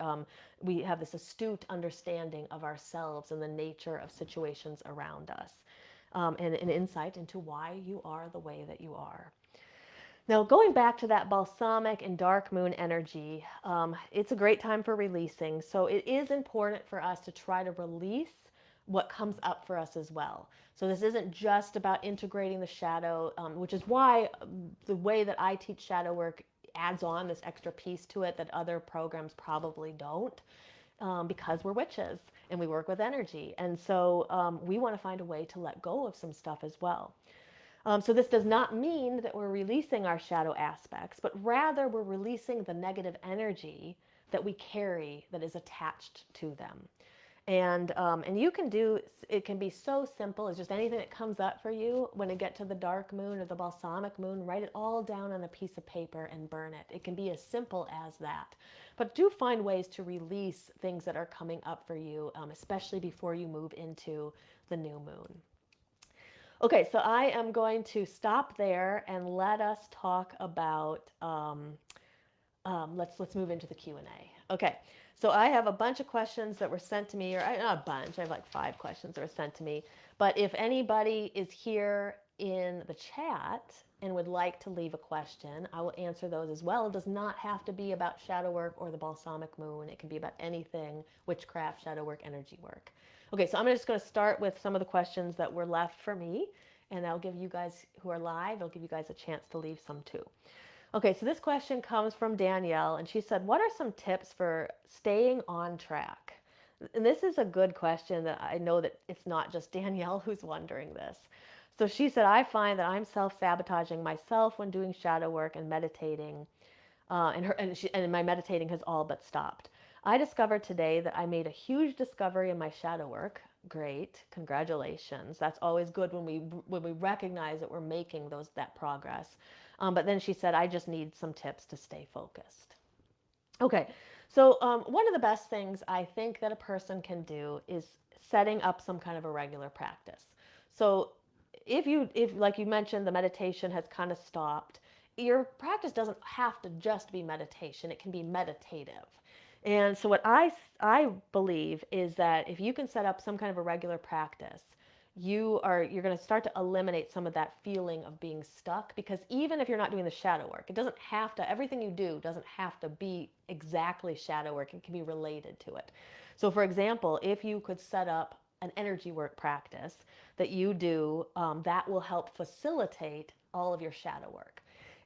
we have this astute understanding of ourselves and the nature of situations around us, and an insight into why you are the way that you are. Now, going back to that balsamic and dark moon energy, it's a great time for releasing. So it is important for us to try to release what comes up for us as well. So this isn't just about integrating the shadow, which is why the way that I teach shadow work adds on this extra piece to it that other programs probably don't, because we're witches and we work with energy. And so we want to find a way to let go of some stuff as well. So this does not mean that we're releasing our shadow aspects, but rather we're releasing the negative energy that we carry that is attached to them. And you can do, it can be so simple as just anything that comes up for you. When you get to the dark moon or the balsamic moon, write it all down on a piece of paper and burn it. It can be as simple as that. But do find ways to release things that are coming up for you, especially before you move into the new moon. Okay, so I am going to stop there and let us talk about. Let's move into the Q&A. Okay, so I have a bunch of questions that were sent to me, or not a bunch. I have like 5 questions that were sent to me. But if anybody is here in the chat and would like to leave a question, I will answer those as well. It does not have to be about shadow work or the balsamic moon. It can be about anything: witchcraft, shadow work, energy work. Okay, so I'm just going to start with some of the questions that were left for me, and I'll give you guys who are live, I'll give you guys a chance to leave some too. Okay, so this question comes from Danielle, and she said, what are some tips for staying on track? And this is a good question that I know that it's not just Danielle who's wondering this. So she said, I find that I'm self-sabotaging myself when doing shadow work and meditating, and my meditating has all but stopped. I discovered today that I made a huge discovery in my shadow work. Great, congratulations. That's always good when we recognize that we're making that progress. But then she said, I just need some tips to stay focused. Okay, so one of the best things I think that a person can do is setting up some kind of a regular practice. So if like you mentioned, the meditation has kind of stopped, your practice doesn't have to just be meditation. It can be meditative. And so what I believe is that if you can set up some kind of a regular practice, you're going to start to eliminate some of that feeling of being stuck, because even if you're not doing the shadow work, it doesn't have to, everything you do doesn't have to be exactly shadow work. It can be related to it. So for example, if you could set up an energy work practice that you do, that will help facilitate all of your shadow work.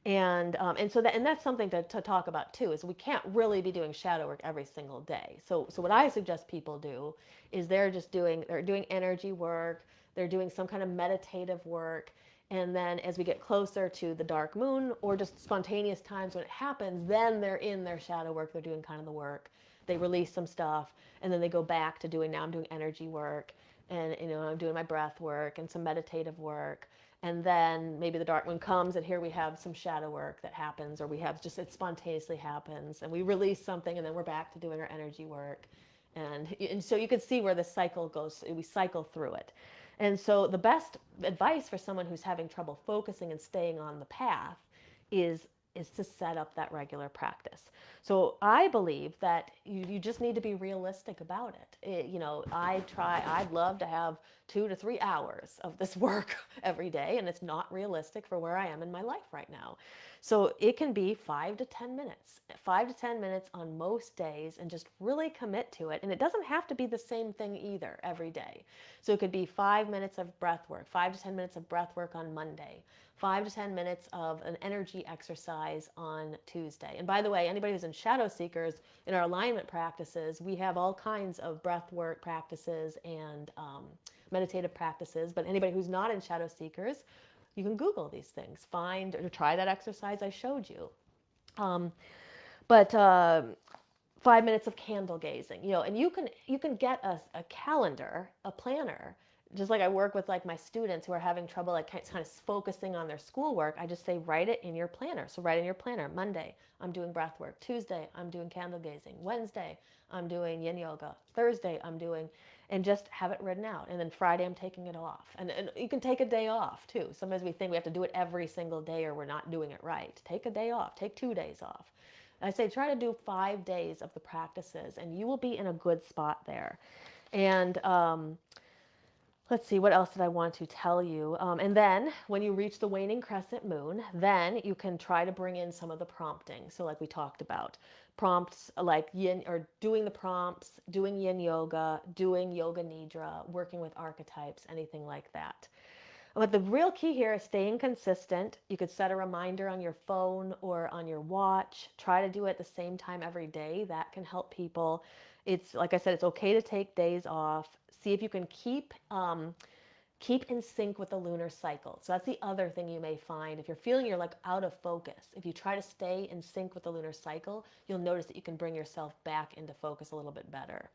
And that's something to talk about too, is we can't really be doing shadow work every single day. So what I suggest people do is they're doing energy work, they're doing some kind of meditative work, and then as we get closer to the dark moon or just spontaneous times when it happens, then they're in their shadow work, they're doing kind of the work, they release some stuff, and then they go back to now I'm doing energy work, and I'm doing my breath work and some meditative work. And then maybe the dark moon comes, and here we have some shadow work that happens, or we have just, it spontaneously happens, and we release something, and then we're back to doing our energy work. And so you can see where the cycle goes. We cycle through it. And so the best advice for someone who's having trouble focusing and staying on the path is to set up that regular practice. So I believe that you just need to be realistic about it. I'd love to have 2 to 3 hours of this work every day, and it's not realistic for where I am in my life right now. So it can be 5 to 10 minutes, 5 to 10 minutes on most days, and just really commit to it. And it doesn't have to be the same thing either every day. So it could be 5 minutes of breath work, 5 to 10 minutes of breath work on Monday, 5 to 10 minutes of an energy exercise on Tuesday. And by the way, anybody who's in Shadow Seekers, in our alignment practices, we have all kinds of breath work practices and meditative practices. But anybody who's not in Shadow Seekers, you can Google these things, find or try that exercise I showed you. But 5 minutes of candle gazing, and you can get a calendar, a planner. Just like I work with like my students who are having trouble like kind of focusing on their schoolwork, I just say write it in your planner. So write in your planner, Monday I'm doing breath work, Tuesday I'm doing candle gazing, Wednesday I'm doing yin yoga, Thursday I'm doing, and just have it written out. And then Friday I'm taking it off. And you can take a day off too. Sometimes we think we have to do it every single day or we're not doing it right. Take a day off, take 2 days off. I say try to do 5 days of the practices, and you will be in a good spot there. And let's see, what else did I want to tell you? And then when you reach the waning crescent moon, then you can try to bring in some of the prompting. So like we talked about, prompts like yin, or doing the prompts, doing yin yoga, doing yoga nidra, working with archetypes, anything like that. But the real key here is staying consistent. You could set a reminder on your phone or on your watch. Try to do it at the same time every day. That can help people. It's like I said, it's okay to take days off. See if you can keep in sync with the lunar cycle. So that's the other thing you may find. If you're feeling you're like out of focus, if you try to stay in sync with the lunar cycle, you'll notice that you can bring yourself back into focus a little bit better.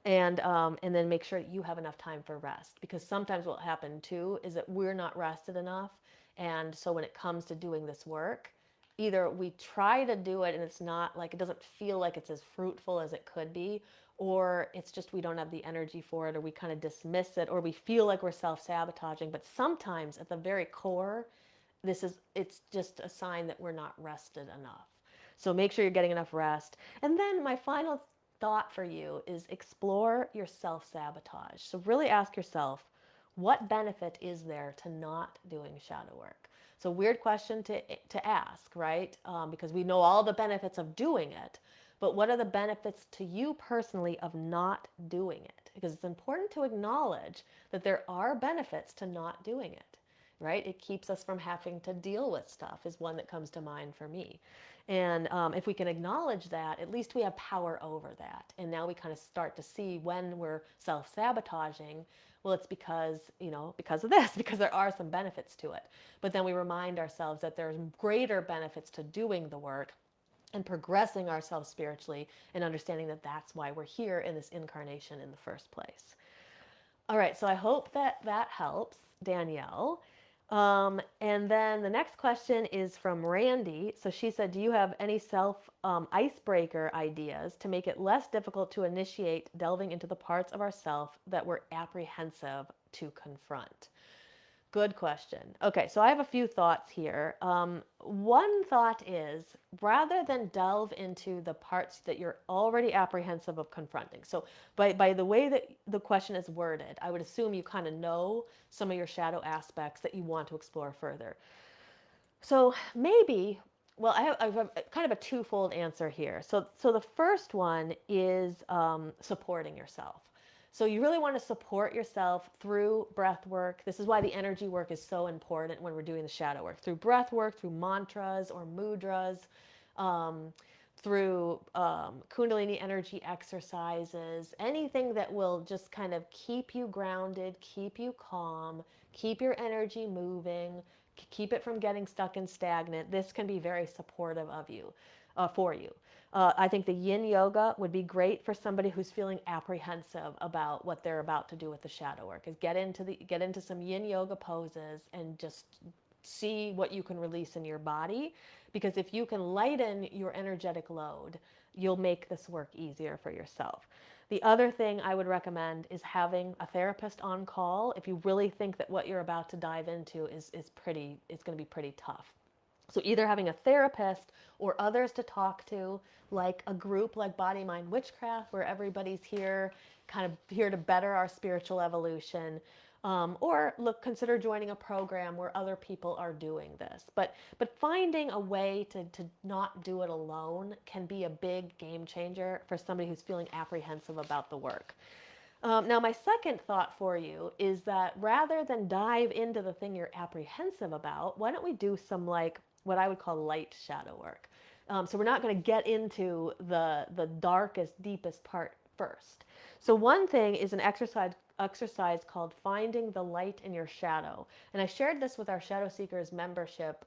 And then make sure you have enough time for rest, because sometimes what will happen too is that we're not rested enough. And so when it comes to doing this work, either we try to do it and it's not like, it doesn't feel like it's as fruitful as it could be, or it's just we don't have the energy for it, or we kind of dismiss it, or we feel like we're self-sabotaging. But sometimes at the very core, it's just a sign that we're not rested enough. So make sure you're getting enough rest. And then my final thought for you is explore your self-sabotage. So really ask yourself, what benefit is there to not doing shadow work? So weird question to ask, right? Because we know all the benefits of doing it, but what are the benefits to you personally of not doing it? Because it's important to acknowledge that there are benefits to not doing it, right? It keeps us from having to deal with stuff, is one that comes to mind for me. And if we can acknowledge that, at least we have power over that. And now we kind of start to see when we're self-sabotaging, well, it's because, because of this, because there are some benefits to it. But then we remind ourselves that there's greater benefits to doing the work and progressing ourselves spiritually, and understanding that that's why we're here in this incarnation in the first place. All right, so I hope that that helps, Danielle. And then the next question is from Randy. So she said, do you have any self icebreaker ideas to make it less difficult to initiate delving into the parts of ourself that we're apprehensive to confront? Good question. Okay, so I have a few thoughts here. One thought is, rather than delve into the parts that you're already apprehensive of confronting. So by the way that the question is worded, I would assume you kind of know some of your shadow aspects that you want to explore further. So maybe, well, I have kind of a twofold answer here. So the first one is supporting yourself. So you really want to support yourself through breath work. This is why the energy work is so important when we're doing the shadow work. Through breath work, through mantras or mudras, through Kundalini energy exercises, anything that will just kind of keep you grounded, keep you calm, keep your energy moving, keep it from getting stuck and stagnant. This can be very supportive of you, for you. I think the yin yoga would be great for somebody who's feeling apprehensive about what they're about to do with the shadow work. Is get into some yin yoga poses and just see what you can release in your body, because if you can lighten your energetic load, you'll make this work easier for yourself. The other thing I would recommend is having a therapist on call if you really think that what you're about to dive into is going to be pretty tough. So either having a therapist or others to talk to, like a group like Body, Mind, Witchcraft, where everybody's here, kind of here to better our spiritual evolution. Or consider joining a program where other people are doing this. But finding a way to not do it alone can be a big game changer for somebody who's feeling apprehensive about the work. Now, my second thought for you is that rather than dive into the thing you're apprehensive about, why don't we do some what I would call light shadow work? So we're not going to get into the darkest, deepest part first. So one thing is an exercise called Finding the Light in Your Shadow. And I shared this with our Shadow Seekers membership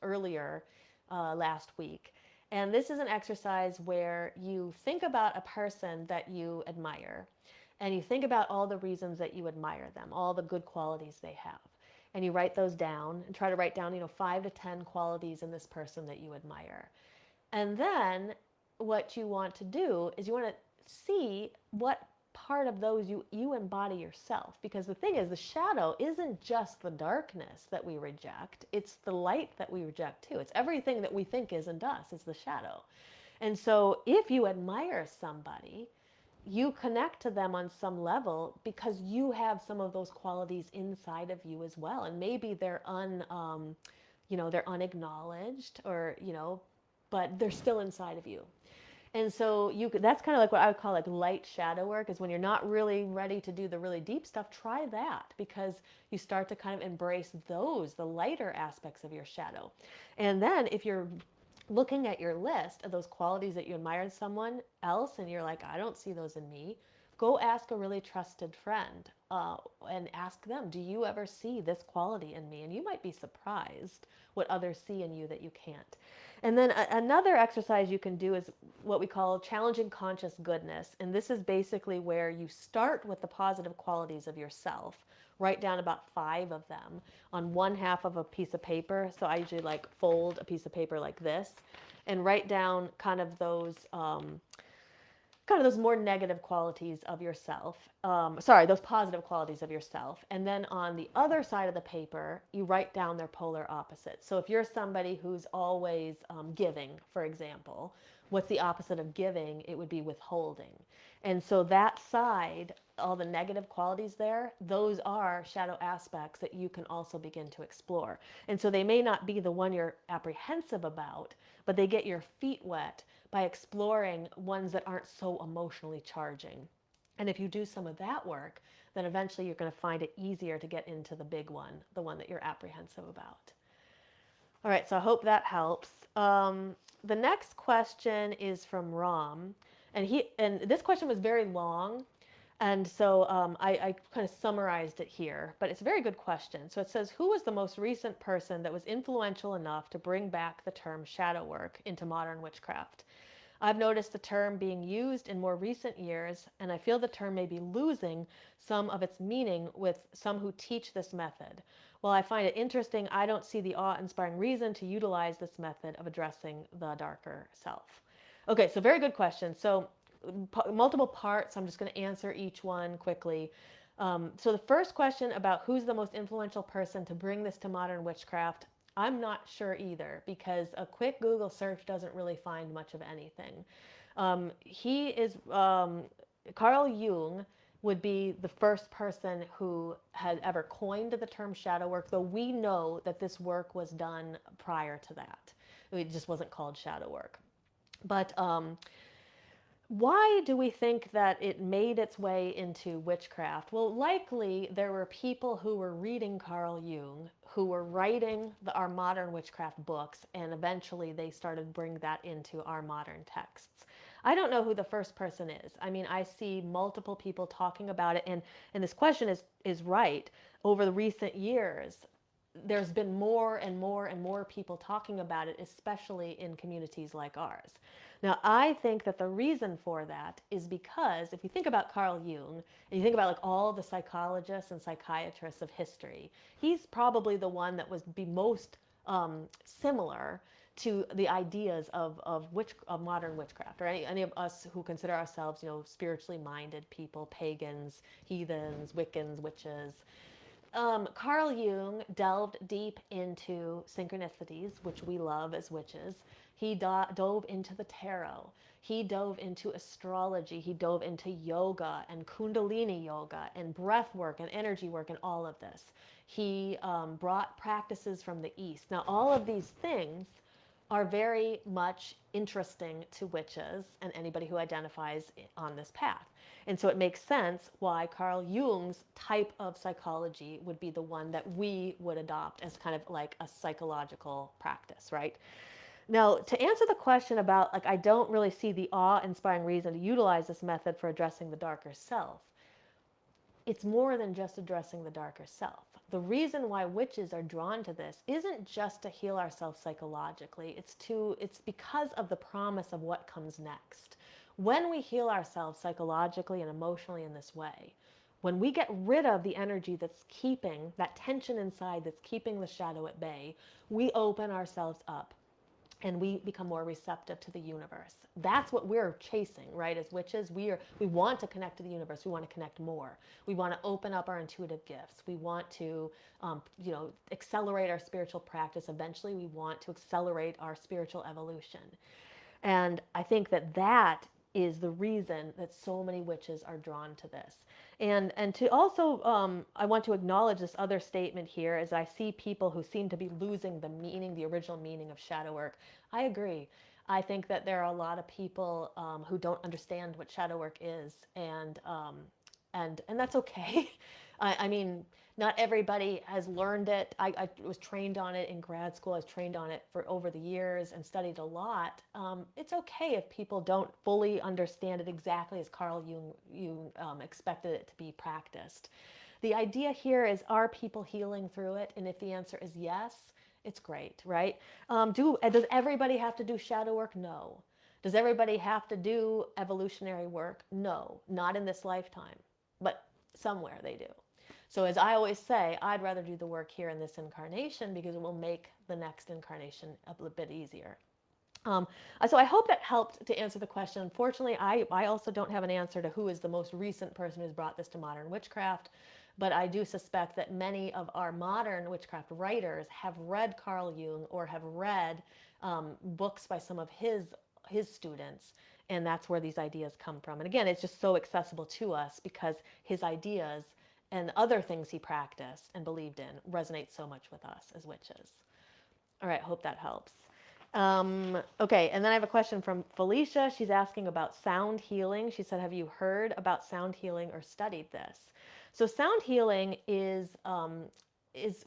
earlier last week. And this is an exercise where you think about a person that you admire, and you think about all the reasons that you admire them, all the good qualities they have. And you write those down and try to write down, 5 to 10 qualities in this person that you admire. And then what you want to do is you want to see what part of those you embody yourself. Because the thing is, the shadow isn't just the darkness that we reject, it's the light that we reject too. It's everything that we think isn't us, it's the shadow. And so if you admire somebody, you connect to them on some level because you have some of those qualities inside of you as well. And maybe they're they're unacknowledged, or but they're still inside of you. And so that's kind of like what I would call like light shadow work, is when you're not really ready to do the really deep stuff, try that, because you start to kind of embrace the lighter aspects of your shadow. And then if you're looking at your list of those qualities that you admire in someone else and you're like, I don't see those in me, go ask a really trusted friend and ask them, do you ever see this quality in me? And you might be surprised what others see in you that you can't. And then another exercise you can do is what we call challenging conscious goodness. And this is basically where you start with the positive qualities of yourself. Write down about 5 of them on one half of a piece of paper. So I usually fold a piece of paper like this and write down kind of those kind of those more negative qualities of yourself. Sorry, those positive qualities of yourself. And then on the other side of the paper, you write down their polar opposites. So if you're somebody who's always giving, for example, what's the opposite of giving? It would be withholding. And so that side, all the negative qualities there, those are shadow aspects that you can also begin to explore. And so they may not be the one you're apprehensive about, but they get your feet wet by exploring ones that aren't so emotionally charging. And if you do some of that work, then eventually you're going to find it easier to get into the big one, the one that you're apprehensive about. All right, so I hope that helps. The next question is from Ram, and this question was very long, and so I kind of summarized it here, but it's a very good question. So it says, who was the most recent person that was influential enough to bring back the term shadow work into modern witchcraft? I've noticed the term being used in more recent years, and I feel the term may be losing some of its meaning with some who teach this method. While I find it interesting, I don't see the awe-inspiring reason to utilize this method of addressing the darker self. Okay, so very good question. So multiple parts. I'm just going to answer each one quickly. So the first question about who's the most influential person to bring this to modern witchcraft, I'm not sure either, because a quick Google search doesn't really find much of anything. He is Carl Jung would be the first person who had ever coined the term shadow work, though we know that this work was done prior to that. It just wasn't called shadow work. But why do we think that it made its way into witchcraft? Well, likely there were people who were reading Carl Jung, who were writing our modern witchcraft books, and eventually they started bringing that into our modern texts. I don't know who the first person is. I mean, I see multiple people talking about it, and this question is right. Over the recent years, there's been more and more and more people talking about it, especially in communities like ours. Now, I think that the reason for that is because if you think about Carl Jung, and you think about like all the psychologists and psychiatrists of history, he's probably the one that was be most similar to the ideas of modern witchcraft, or any of us who consider ourselves, spiritually minded people, pagans, heathens, Wiccans, witches. Carl Jung delved deep into synchronicities, which we love as witches. He dove into the tarot. He dove into astrology. He dove into yoga and kundalini yoga and breath work and energy work and all of this. He brought practices from the East. Now, all of these things are very much interesting to witches and anybody who identifies on this path. And so it makes sense why Carl Jung's type of psychology would be the one that we would adopt as kind of like a psychological practice, right? Now, to answer the question about, like, I don't really see the awe-inspiring reason to utilize this method for addressing the darker self. It's more than just addressing the darker self. The reason why witches are drawn to this isn't just to heal ourselves psychologically. It's because of the promise of what comes next. When we heal ourselves psychologically and emotionally in this way, when we get rid of the energy that's keeping that tension inside, that's keeping the shadow at bay, we open ourselves up and we become more receptive to the universe. That's what we're chasing, right? As witches, we want to connect to the universe. We want to connect more. We want to open up our intuitive gifts. We want to, accelerate our spiritual practice. Eventually, we want to accelerate our spiritual evolution. And I think that is the reason that so many witches are drawn to this. And to also, I want to acknowledge this other statement here as I see people who seem to be losing the meaning, the original meaning of shadow work. I agree. I think that there are a lot of people who don't understand what shadow work is, and that's okay. I mean, not everybody has learned it. I was trained on it in grad school. I was trained on it for over the years and studied a lot. It's okay if people don't fully understand it exactly as Carl Jung expected it to be practiced. The idea here is, are people healing through it? And if the answer is yes, it's great, right? Does everybody have to do shadow work? No. Does everybody have to do evolutionary work? No, not in this lifetime, but somewhere they do. So as I always say, I'd rather do the work here in this incarnation because it will make the next incarnation a bit easier. Um, so I hope that helped to answer the question. Unfortunately, I also don't have an answer to who is the most recent person who's brought this to modern witchcraft, but I do suspect that many of our modern witchcraft writers have read Carl Jung or have read books by some of his students, and that's where these ideas come from. And again, it's just so accessible to us because his ideas and other things he practiced and believed in resonate so much with us as witches. All right, hope that helps. Okay, and then I have a question from Felicia. She's asking about sound healing. She said, have you heard about sound healing or studied this? So sound healing is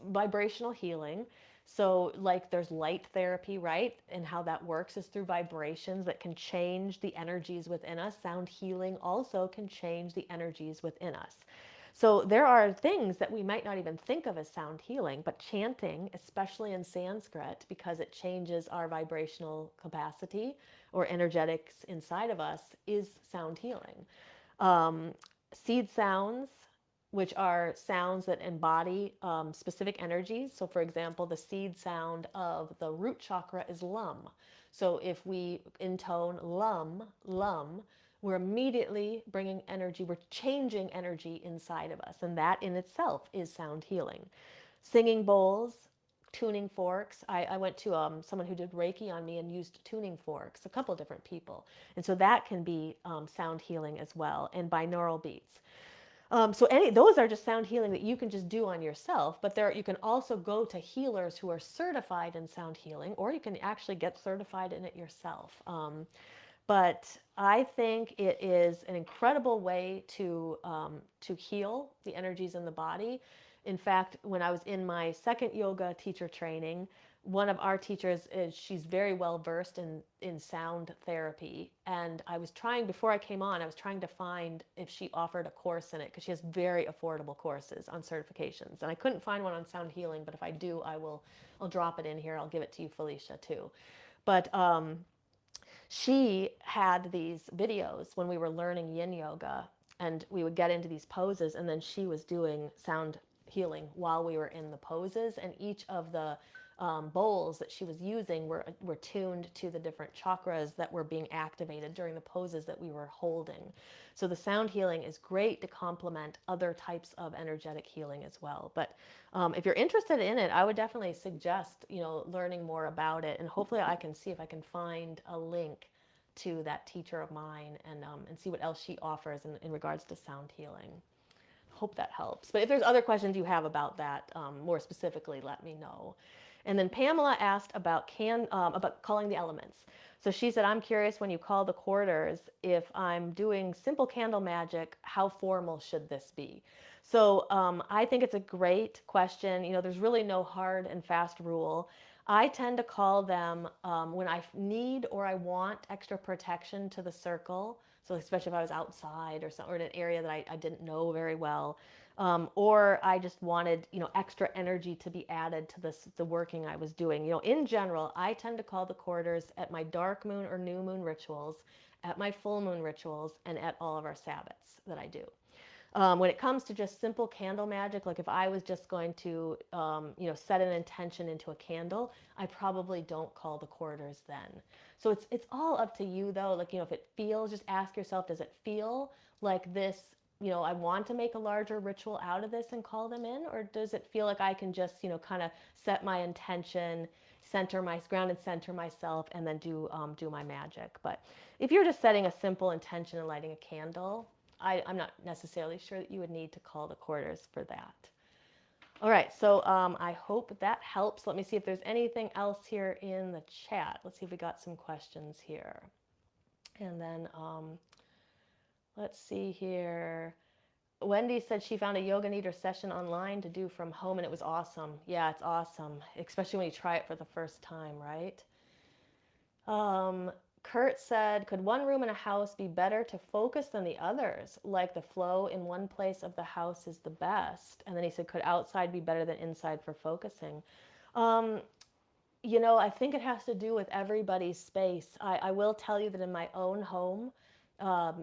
vibrational healing. So like there's light therapy, right? And how that works is through vibrations that can change the energies within us. Sound healing also can change the energies within us. So there are things that we might not even think of as sound healing, but chanting, especially in Sanskrit, because it changes our vibrational capacity or energetics inside of us, is sound healing. Um, Seed sounds, which are sounds that embody specific energies. So, for example, the seed sound of the root chakra is lum. So, if we intone lum, lum, we're immediately bringing energy, we're changing energy inside of us. And that in itself is sound healing. Singing bowls, tuning forks. I went to someone who did Reiki on me and used tuning forks, a couple different people. And so that can be sound healing as well, and binaural beats. So those are just sound healing that you can just do on yourself, but you can also go to healers who are certified in sound healing, or you can actually get certified in it yourself. But I think it is an incredible way to heal the energies in the body. In fact, when I was in my second yoga teacher training, one of our teachers she's very well versed in sound therapy, and I was trying before I came on, I was trying to find if she offered a course in it because she has very affordable courses on certifications, and I couldn't find one on sound healing. But if I do, I'll drop it in here. I'll give it to you, Felicia, too. But she had these videos when we were learning yin yoga, and we would get into these poses, and then she was doing sound healing while we were in the poses, and each of the bowls that she was using were tuned to the different chakras that were being activated during the poses that we were holding. So the sound healing is great to complement other types of energetic healing as well. But if you're interested in it, I would definitely suggest, learning more about it, and hopefully I can see if I can find a link to that teacher of mine and see what else she offers in regards to sound healing. Hope that helps. But if there's other questions you have about that more specifically, let me know. And then Pamela asked about calling the elements. So she said, I'm curious, when you call the quarters, if I'm doing simple candle magic, how formal should this be? So I think it's a great question. There's really no hard and fast rule. I tend to call them when I need or I want extra protection to the circle. So especially if I was outside or in an area that I didn't know very well, or I just wanted extra energy to be added to the working I was doing. In general, I tend to call the quarters at my dark moon or new moon rituals, at my full moon rituals, and at all of our Sabbats that I do. When it comes to just simple candle magic, like if I was just going to, set an intention into a candle, I probably don't call the quarters then. So it's all up to you though. Like, if it feels, just ask yourself, does it feel like this, I want to make a larger ritual out of this and call them in? Or does it feel like I can just, kind of set my intention, ground and center myself, and then do my magic? But if you're just setting a simple intention and lighting a candle, I'm not necessarily sure that you would need to call the quarters for that. All right, so I hope that helps. Let me see if there's anything else here in the chat. Let's see if we got some questions here. And then let's see here. Wendy said she found a yoga nidra session online to do from home, and it was awesome. Yeah, it's awesome, especially when you try it for the first time, right? Kurt said, could one room in a house be better to focus than the others? Like the flow in one place of the house is the best. And then he said, could outside be better than inside for focusing? I think it has to do with everybody's space. I will tell you that in my own home,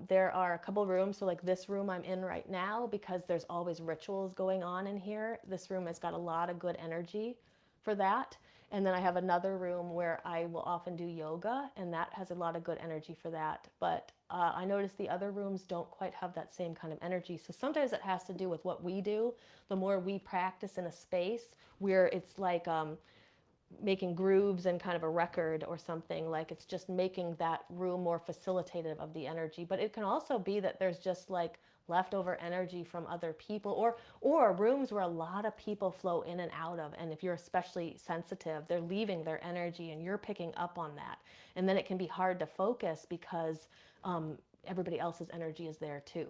there are a couple rooms. So like this room I'm in right now, because there's always rituals going on in here. This room has got a lot of good energy for that. And then I have another room where I will often do yoga, and that has a lot of good energy for that. But I notice the other rooms don't quite have that same kind of energy. So sometimes it has to do with what we do. The more we practice in a space where it's like making grooves and kind of a record or something, like it's just making that room more facilitative of the energy. But it can also be that there's just like leftover energy from other people, or rooms where a lot of people flow in and out of, and if you're especially sensitive, they're leaving their energy and you're picking up on that, and then it can be hard to focus because everybody else's energy is there too.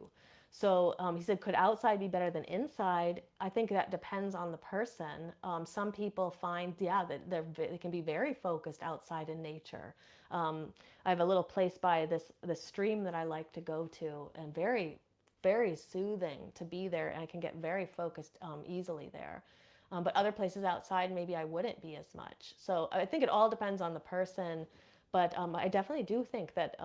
So he said, could outside be better than inside? I think that depends on the person. Some people find, yeah, that they can be very focused outside in nature. I have a little place by this stream that I like to go to, and very, very soothing to be there, and I can get very focused easily there. But other places outside, maybe I wouldn't be as much. So I think it all depends on the person. But I definitely do think that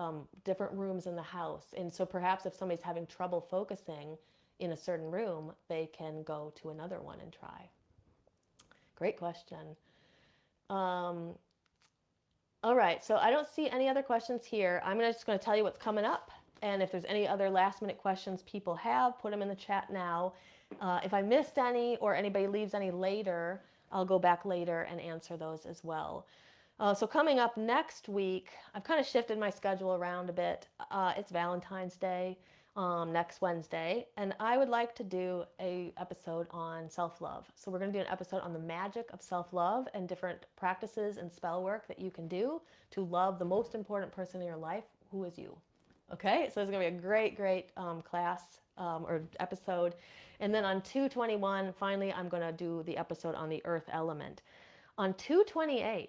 different rooms in the house, and so perhaps if somebody's having trouble focusing in a certain room, they can go to another one and try. Great question. All right, so I don't see any other questions here. I'm just going to tell you what's coming up. And if there's any other last minute questions people have, put them in the chat now. If I missed any or anybody leaves any later, I'll go back later and answer those as well. So coming up next week, I've kind of shifted my schedule around a bit. It's Valentine's Day next Wednesday, and I would like to do an episode on self-love. So we're going to do an episode on the magic of self-love and different practices and spell work that you can do to love the most important person in your life, who is you. Okay, so it's going to be a great, great class or episode. And then on 2/21, finally, I'm going to do the episode on the earth element. On 2/28,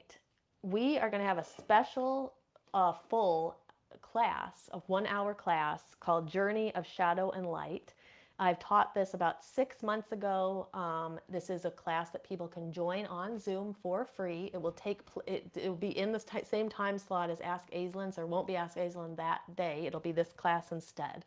we are going to have a special full class, a 1-hour class called Journey of Shadow and Light. I've taught this about 6 months ago. This is a class that people can join on Zoom for free. It will be in the same time slot as Ask Aislin, so it won't be Ask Aislin that day. It'll be this class instead.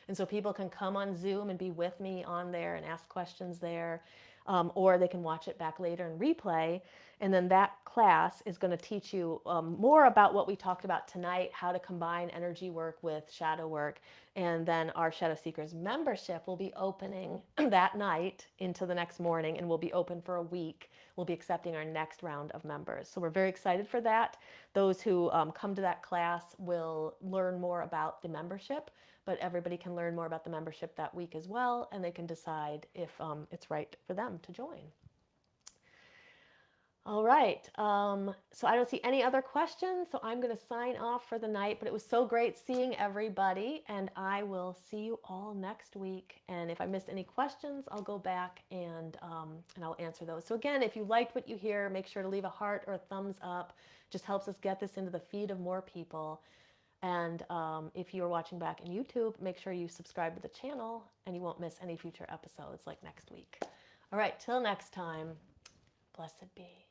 And so people can come on Zoom and be with me on there and ask questions there. Or they can watch it back later and replay. And then that class is going to teach you more about what we talked about tonight, how to combine energy work with shadow work. And then our Shadow Seekers membership will be opening that night into the next morning, and will be open for a week. We'll be accepting our next round of members. So we're very excited for that. Those who come to that class will learn more about the membership, but everybody can learn more about the membership that week as well, and they can decide if it's right for them to join. All right, so I don't see any other questions, so I'm going to sign off for the night, but it was so great seeing everybody, and I will see you all next week. And if I missed any questions, I'll go back and I'll answer those. So again, if you liked what you hear, make sure to leave a heart or a thumbs up. Just helps us get this into the feed of more people. And if you're watching back on YouTube, make sure you subscribe to the channel and you won't miss any future episodes like next week. All right, till next time, blessed be.